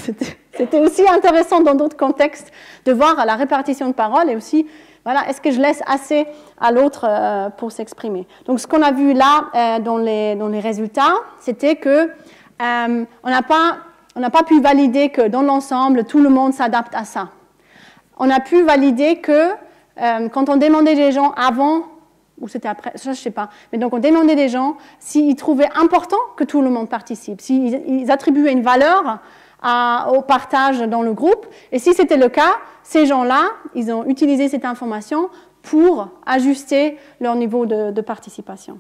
C'était aussi intéressant dans d'autres contextes de voir la répartition de parole et aussi, voilà, est-ce que je laisse assez à l'autre pour s'exprimer. Donc, ce qu'on a vu là dans les résultats, c'était que on n'a pas pu valider que dans l'ensemble, tout le monde s'adapte à ça. On a pu valider que quand on demandait des gens avant, ou c'était après, ça je ne sais pas, mais donc on demandait des gens s'ils trouvaient important que tout le monde participe, s'ils attribuaient une valeur au partage dans le groupe, et si c'était le cas, ces gens-là, ils ont utilisé cette information pour ajuster leur niveau de participation.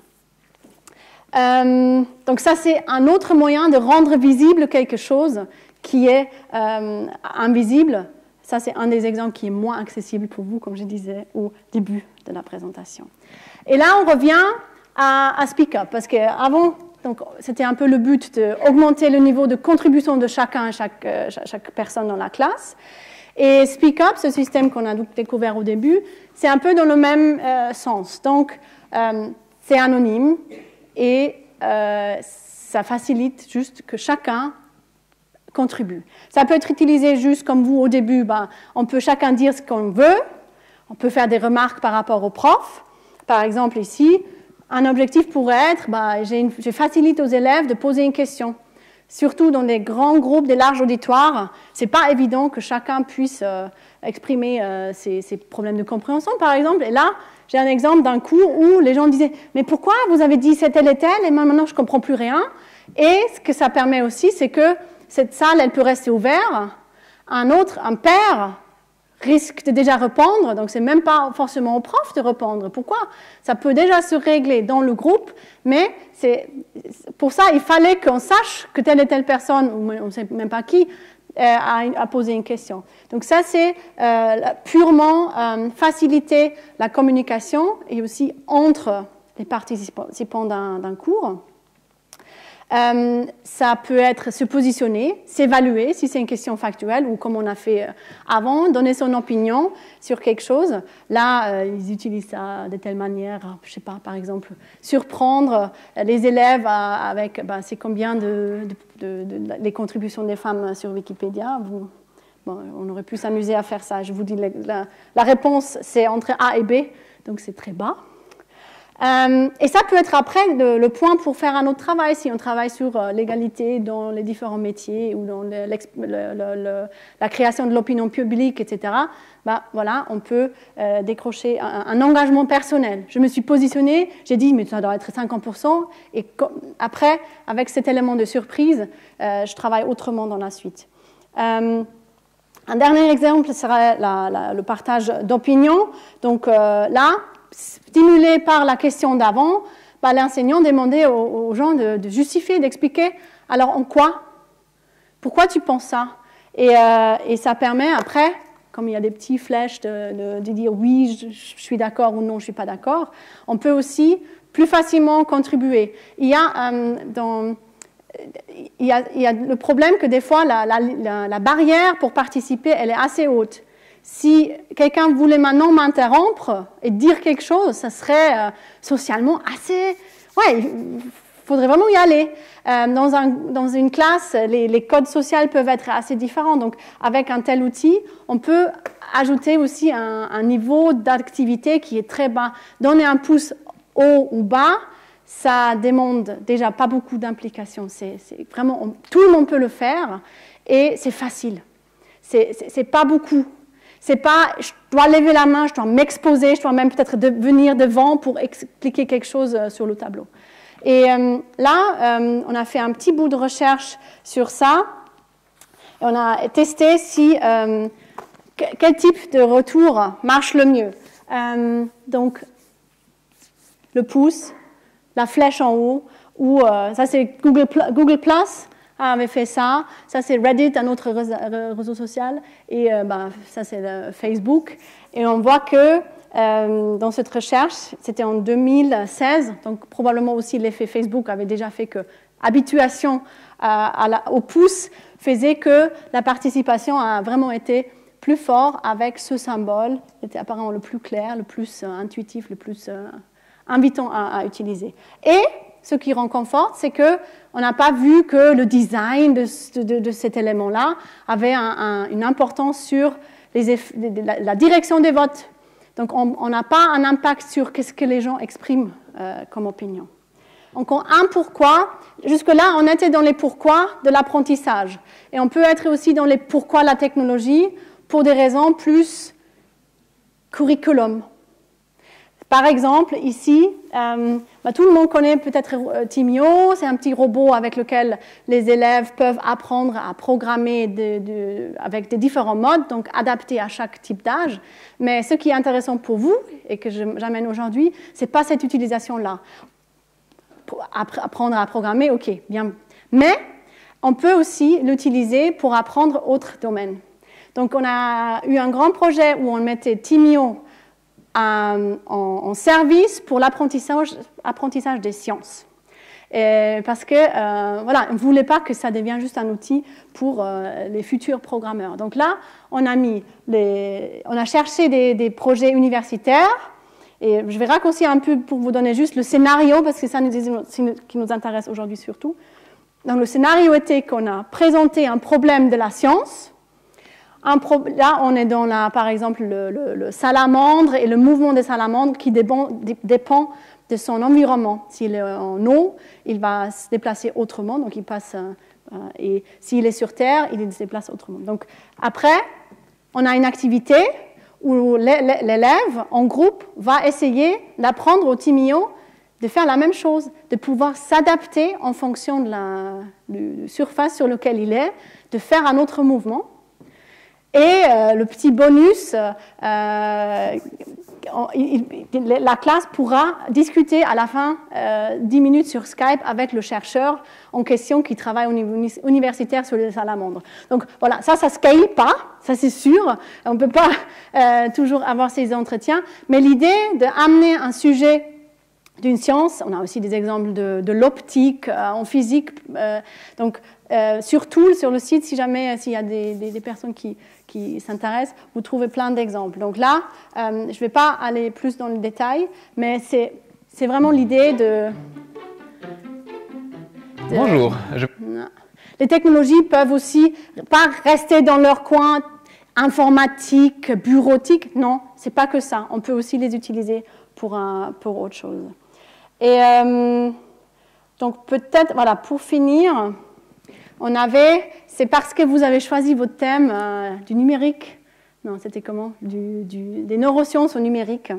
Donc ça, c'est un autre moyen de rendre visible quelque chose qui est invisible. Ça, c'est un des exemples qui est moins accessible pour vous, comme je disais au début de la présentation. Et là, on revient à Speak Up, parce qu'avant, c'était un peu le but d'augmenter le niveau de contribution de chacun, chaque personne dans la classe. Et Speak Up, ce système qu'on a découvert au début, c'est un peu dans le même sens. Donc, c'est anonyme et ça facilite juste que chacun contribue. Ça peut être utilisé juste comme vous au début, on peut chacun dire ce qu'on veut, on peut faire des remarques par rapport au prof. Par exemple ici, un objectif pourrait être, je facilite aux élèves de poser une question. Surtout dans des grands groupes, des larges auditoires, ce n'est pas évident que chacun puisse exprimer ses problèmes de compréhension, par exemple. Et là, j'ai un exemple d'un cours où les gens disaient « Mais pourquoi vous avez dit c'est tel et tel et maintenant je ne comprends plus rien ?» Et ce que ça permet aussi, c'est que cette salle, elle peut rester ouverte. Un père risque de déjà répondre, donc ce n'est même pas forcément au prof de répondre. Pourquoi? Ça peut déjà se régler dans le groupe, mais pour ça, il fallait qu'on sache que telle et telle personne, ou on ne sait même pas qui, a posé une question. Donc ça, c'est purement faciliter la communication et aussi entre les participants d'un cours. Ça peut être se positionner, s'évaluer si c'est une question factuelle ou comme on a fait avant, donner son opinion sur quelque chose. Là, ils utilisent ça de telle manière, je ne sais pas, par exemple, surprendre les élèves avec c'est combien les contributions des femmes sur Wikipédia. On aurait pu s'amuser à faire ça. Je vous dis, la réponse, c'est entre A et B, donc c'est très bas. Et ça peut être après le point pour faire un autre travail, si on travaille sur l'égalité dans les différents métiers ou dans la création de l'opinion publique, etc. Voilà, on peut décrocher un engagement personnel. Je me suis positionnée, j'ai dit, mais ça doit être 50%, et après, avec cet élément de surprise, je travaille autrement dans la suite. Un dernier exemple serait le partage d'opinion. Donc là, stimulé par la question d'avant, l'enseignant demandait aux gens de justifier, d'expliquer, alors en quoi? Pourquoi tu penses ça? Et ça permet après, comme il y a des petites flèches de dire oui, je suis d'accord ou non, je ne suis pas d'accord, on peut aussi plus facilement contribuer. Il y a le problème que des fois, la barrière pour participer, elle est assez haute. Si quelqu'un voulait maintenant m'interrompre et dire quelque chose, ça serait socialement assez... Ouais, il faudrait vraiment y aller. Dans une classe, les codes sociaux peuvent être assez différents. Donc, avec un tel outil, on peut ajouter aussi un niveau d'activité qui est très bas. Donner un pouce haut ou bas, ça demande déjà pas beaucoup d'implication. C'est vraiment... tout le monde peut le faire et c'est facile. C'est pas beaucoup. C'est pas, je dois lever la main, je dois m'exposer, je dois même peut-être venir devant pour expliquer quelque chose sur le tableau. Et là, on a fait un petit bout de recherche sur ça. Et on a testé quel type de retour marche le mieux. Donc, le pouce, la flèche en haut, ou ça c'est Google Plus. avait fait ça. Ça, c'est Reddit, un autre réseau social. Et ça, c'est Facebook. Et on voit que dans cette recherche, c'était en 2016, donc probablement aussi l'effet Facebook avait déjà fait que habituation au pouce faisait que la participation a vraiment été plus forte avec ce symbole, était apparemment le plus clair, le plus intuitif, le plus invitant à utiliser. Et ce qui réconforte, c'est qu'on n'a pas vu que le design de cet élément-là avait une importance sur la direction des votes. Donc, on n'a pas un impact sur ce que les gens expriment comme opinion. Donc, un pourquoi. Jusque-là, on était dans les pourquoi de l'apprentissage. Et on peut être aussi dans les pourquoi de la technologie pour des raisons plus curriculum. Par exemple, ici, tout le monde connaît peut-être Timio, c'est un petit robot avec lequel les élèves peuvent apprendre à programmer avec des différents modes, donc adaptés à chaque type d'âge. Mais ce qui est intéressant pour vous, et que j'amène aujourd'hui, ce n'est pas cette utilisation-là. Apprendre à programmer, ok, bien. Mais on peut aussi l'utiliser pour apprendre autres domaines. Donc, on a eu un grand projet où on mettait Timio en service pour l'apprentissage des sciences. Parce que, voilà, on ne voulait pas que ça devienne juste un outil pour les futurs programmeurs. Donc là, on a cherché des projets universitaires. Et je vais raccourcir un peu pour vous donner juste le scénario, parce que c'est ça qui nous intéresse aujourd'hui surtout. Donc, le scénario était qu'on a présenté un problème de la science. Là, on est dans, par exemple, le salamandre et le mouvement des salamandres qui dépend de son environnement. S'il est en eau, il va se déplacer autrement, donc il passe, et s'il est sur terre, il se déplace autrement. Donc, après, on a une activité où l'élève, en groupe, va essayer d'apprendre au Timio de faire la même chose, de pouvoir s'adapter en fonction de la surface sur laquelle il est, de faire un autre mouvement. Et le petit bonus, la classe pourra discuter à la fin 10 minutes sur Skype avec le chercheur en question qui travaille au niveau universitaire sur les salamandres. Donc voilà, ça ne scale pas, ça c'est sûr. On ne peut pas toujours avoir ces entretiens. Mais l'idée d'amener un sujet d'une science, on a aussi des exemples de l'optique en physique. Donc surtout sur le site, si jamais s'il y a des personnes qui s'intéressent, vous trouvez plein d'exemples. Donc là, je ne vais pas aller plus dans le détail, mais c'est vraiment l'idée de... Bonjour. Les technologies peuvent aussi pas rester dans leur coin informatique, bureautique. Non, c'est pas que ça. On peut aussi les utiliser pour autre chose. Et donc peut-être, voilà, pour finir... c'est parce que vous avez choisi votre thème du numérique. Non, c'était comment des neurosciences au numérique.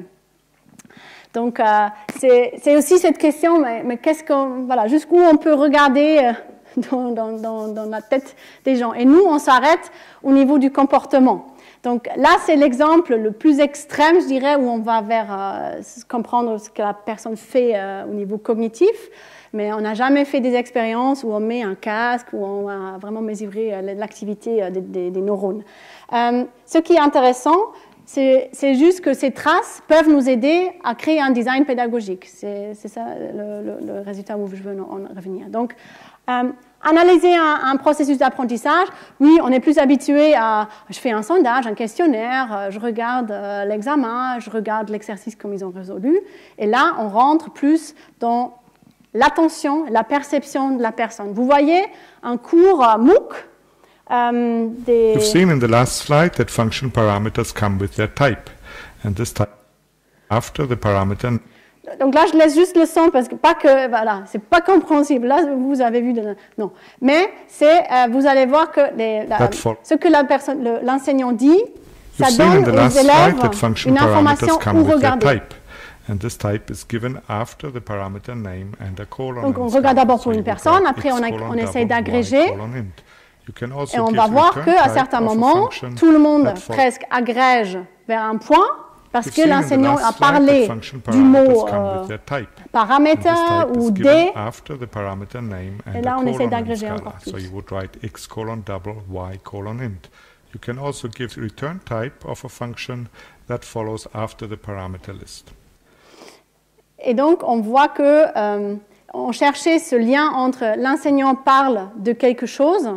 Donc, c'est aussi cette question, mais voilà, jusqu'où on peut regarder dans la tête des gens. Et nous, on s'arrête au niveau du comportement. Donc là, c'est l'exemple le plus extrême, je dirais, où on va vers comprendre ce que la personne fait au niveau cognitif. Mais on n'a jamais fait des expériences où on met un casque, où on va vraiment mesurer l'activité des neurones. Ce qui est intéressant, c'est juste que ces traces peuvent nous aider à créer un design pédagogique. C'est ça le résultat où je veux en revenir. Donc, analyser un processus d'apprentissage, oui, on est plus habitué je fais un sondage, un questionnaire, je regarde l'examen, je regarde l'exercice comme ils ont résolu, et là, on rentre plus dans l'attention, la perception de la personne. Vous voyez un cours MOOC. You've seen in the last slide that function parameters come with their type, and this type after the parameter. Donc là, je laisse juste le son parce que voilà, c'est pas compréhensible. Là, vous avez vu, non. Mais vous allez voir que ce que l'enseignant dit, ça donne aux élèves une information où regarder. And this type is given after the parameter name and a colon. Donc on regarde d'abord pour une personne, après on essaie d'agréger, et on va voir qu'à certains moments, tout le monde presque agrège vers un point, parce que l'enseignant a parlé du mot paramètre ou D, et là on essaie d'agréger encore plus. So you would write x colon double y colon int. You can also give the return type of a function that follows after the parameter list. Et donc, on voit que on cherchait ce lien entre l'enseignant parle de quelque chose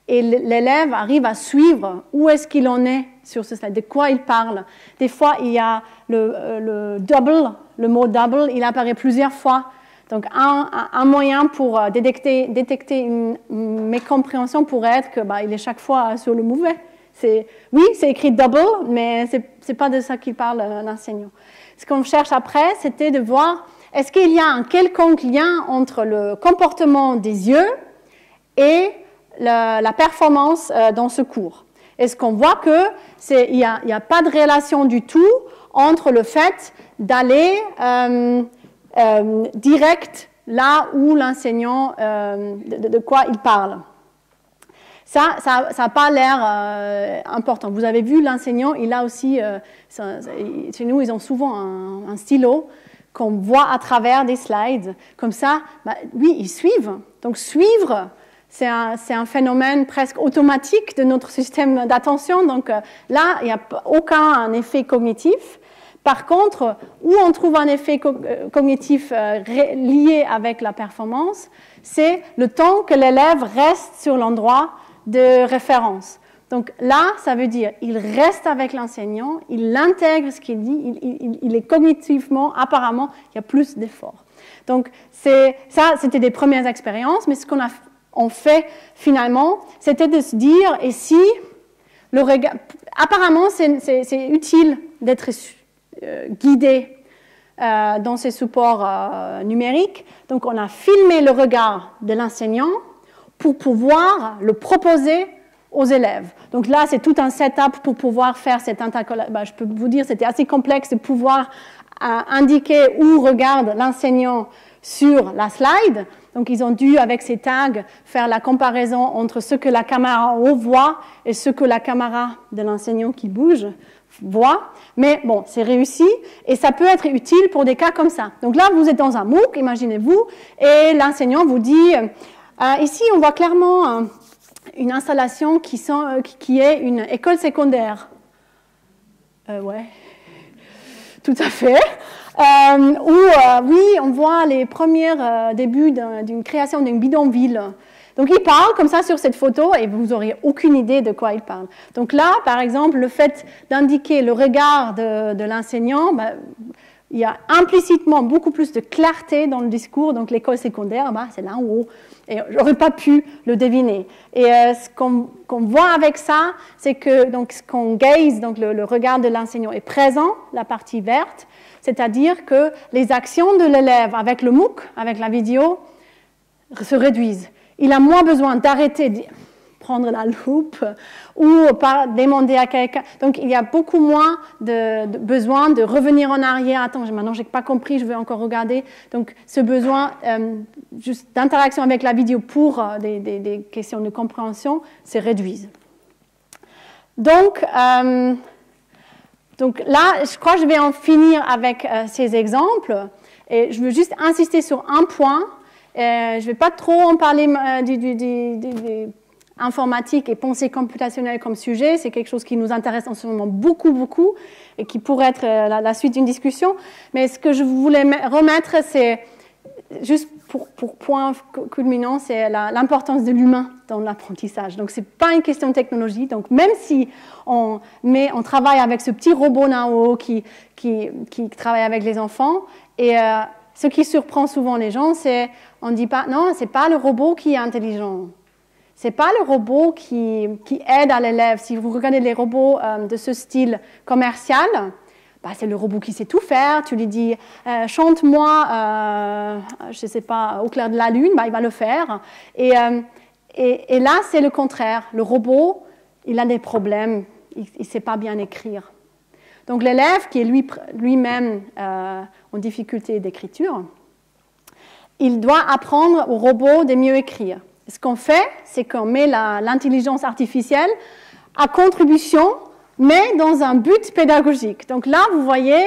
et l'élève arrive à suivre où est-ce qu'il en est sur ce slide, de quoi il parle. Des fois, il y a le double, le mot double, il apparaît plusieurs fois. Donc, un moyen pour détecter une mécompréhension pourrait être qu'il est chaque fois sur le mauvais. Oui, c'est écrit double, mais ce n'est pas de ça qu'il parle l'enseignant. Ce qu'on cherche après, c'était de voir est-ce qu'il y a un quelconque lien entre le comportement des yeux et la performance dans ce cours. Est-ce qu'on voit qu'il n'y a pas de relation du tout entre le fait d'aller direct là où l'enseignant, de quoi il parle. Ça n'a pas l'air important. Vous avez vu l'enseignant, il a aussi, chez nous, ils ont souvent un stylo qu'on voit à travers des slides. Comme ça, oui, ils suivent. Donc suivre, c'est un phénomène presque automatique de notre système d'attention. Donc là, il n'y a aucun effet cognitif. Par contre, où on trouve un effet cognitif lié avec la performance, c'est le temps que l'élève reste sur l'endroit de référence. Donc là, ça veut dire il reste avec l'enseignant, il intègre ce qu'il dit, il est cognitivement, apparemment, il y a plus d'efforts. Donc ça, c'était des premières expériences, mais ce qu'on fait finalement, c'était de se dire, et si le regard... Apparemment, c'est utile d'être guidé dans ces supports numériques. Donc, on a filmé le regard de l'enseignant pour pouvoir le proposer aux élèves. Donc là, c'est tout un setup pour pouvoir faire cette intercollation. Je peux vous dire, c'était assez complexe de pouvoir indiquer où regarde l'enseignant sur la slide. Donc, ils ont dû, avec ces tags, faire la comparaison entre ce que la caméra en haut voit et ce que la caméra de l'enseignant qui bouge voit. Mais bon, c'est réussi et ça peut être utile pour des cas comme ça. Donc là, vous êtes dans un MOOC, imaginez-vous, et l'enseignant vous dit, ici, on voit clairement une installation qui est une école secondaire. Ouais, tout à fait. Oui, on voit les premiers débuts d'une création d'une bidonville. Donc, il parle comme ça sur cette photo et vous n'aurez aucune idée de quoi il parle. Donc là, par exemple, le fait d'indiquer le regard de l'enseignant, il y a implicitement beaucoup plus de clarté dans le discours. Donc, l'école secondaire, c'est là en haut. Et je n'aurais pas pu le deviner. Et ce qu'on voit avec ça, c'est que donc, ce qu'on gaze, donc le regard de l'enseignant est présent, la partie verte, c'est-à-dire que les actions de l'élève avec le MOOC, avec la vidéo, se réduisent. Il a moins besoin d'arrêter de prendre la loupe ou demander à quelqu'un. Donc, il y a beaucoup moins de besoin de revenir en arrière. Attends, maintenant, je n'ai pas compris, je vais encore regarder. Donc, ce besoin juste d'interaction avec la vidéo pour des questions de compréhension se réduit. Donc là, je crois que je vais en finir avec ces exemples. Et je veux juste insister sur un point. Je ne vais pas trop en parler informatique et pensée computationnelle comme sujet. C'est quelque chose qui nous intéresse en ce moment beaucoup, beaucoup, et qui pourrait être la suite d'une discussion. Mais ce que je voulais remettre, c'est juste pour point culminant, c'est l'importance de l'humain dans l'apprentissage. Donc, ce n'est pas une question de technologie. Donc, même si on travaille avec ce petit robot Nao qui travaille avec les enfants, et ce qui surprend souvent les gens, c'est on ne dit pas, non, ce n'est pas le robot qui est intelligent. Ce n'est pas le robot qui aide à l'élève. Si vous regardez les robots de ce style commercial, c'est le robot qui sait tout faire. Tu lui dis, chante-moi, je ne sais pas, au clair de la lune, il va le faire. Et là, c'est le contraire. Le robot, il a des problèmes. Il ne sait pas bien écrire. Donc, l'élève qui est lui-même en difficulté d'écriture, il doit apprendre au robot de mieux écrire. Ce qu'on fait, c'est qu'on met l'intelligence artificielle à contribution, mais dans un but pédagogique. Donc là, vous voyez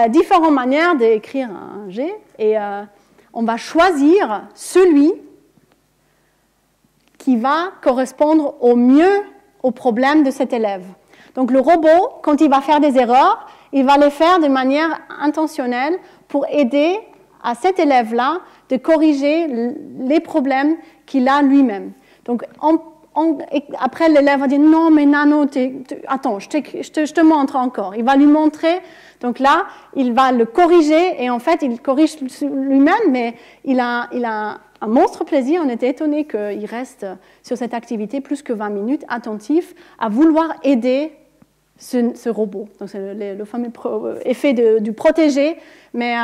différentes manières d'écrire un G, et on va choisir celui qui va correspondre au mieux au problème de cet élève. Donc le robot, quand il va faire des erreurs, il va les faire de manière intentionnelle pour aider à cet élève-là de corriger les problèmes qu'il a lui-même. Donc, après, l'élève va dire « Non, mais Nano, attends, je te montre encore. » Il va lui montrer. Donc là, il va le corriger. Et en fait, il corrige lui-même, mais il a un monstre plaisir. On était étonnés qu'il reste sur cette activité plus que 20 minutes, attentif, à vouloir aider ce robot. Donc c'est le fameux effet du protégé. Mais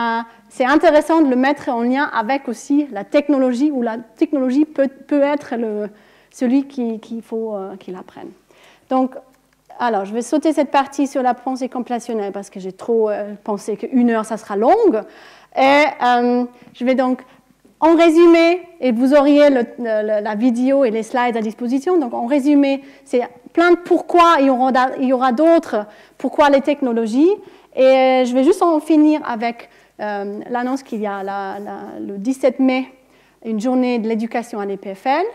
c'est intéressant de le mettre en lien avec aussi la technologie, où la technologie peut être celui qu'il faut qu'il apprenne. Donc, alors, je vais sauter cette partie sur la pensée computationnelle parce que j'ai trop pensé qu'une heure, ça sera longue. Et je vais donc, en résumé, et vous auriez la vidéo et les slides à disposition, donc en résumé, c'est plein de pourquoi, il y aura d'autres pourquoi les technologies. Et je vais juste en finir avec l'annonce qu'il y a le 17 mai, une journée de l'éducation à l'EPFL.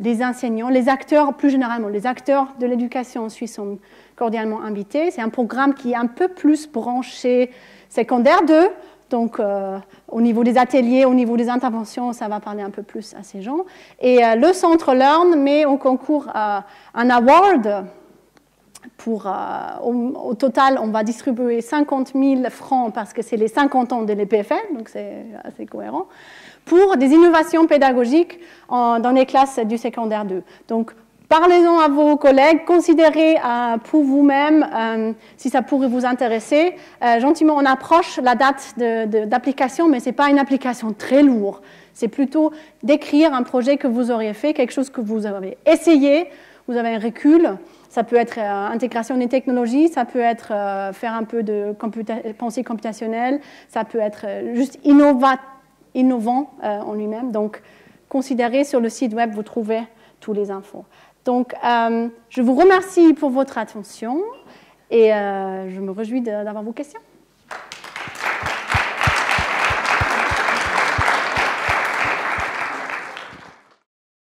Les enseignants, les acteurs, plus généralement, les acteurs de l'éducation en Suisse sont cordialement invités. C'est un programme qui est un peu plus branché secondaire 2, donc au niveau des ateliers, au niveau des interventions, ça va parler un peu plus à ces gens. Et le Centre Learn met au concours un award. Au total, on va distribuer 50 000 francs parce que c'est les 50 ans de l'EPFL, donc c'est assez cohérent, pour des innovations pédagogiques dans les classes du secondaire 2. Donc, parlez-en à vos collègues, considérez pour vous-même si ça pourrait vous intéresser. Gentiment, on approche la date d'application, mais ce n'est pas une application très lourde. C'est plutôt d'écrire un projet que vous auriez fait, quelque chose que vous avez essayé, vous avez un recul. Ça peut être intégration des technologies, ça peut être faire un peu de pensée computationnelle, ça peut être juste innovant en lui-même. Donc, considérez sur le site web, vous trouvez toutes les infos. Donc, je vous remercie pour votre attention et je me réjouis d'avoir vos questions.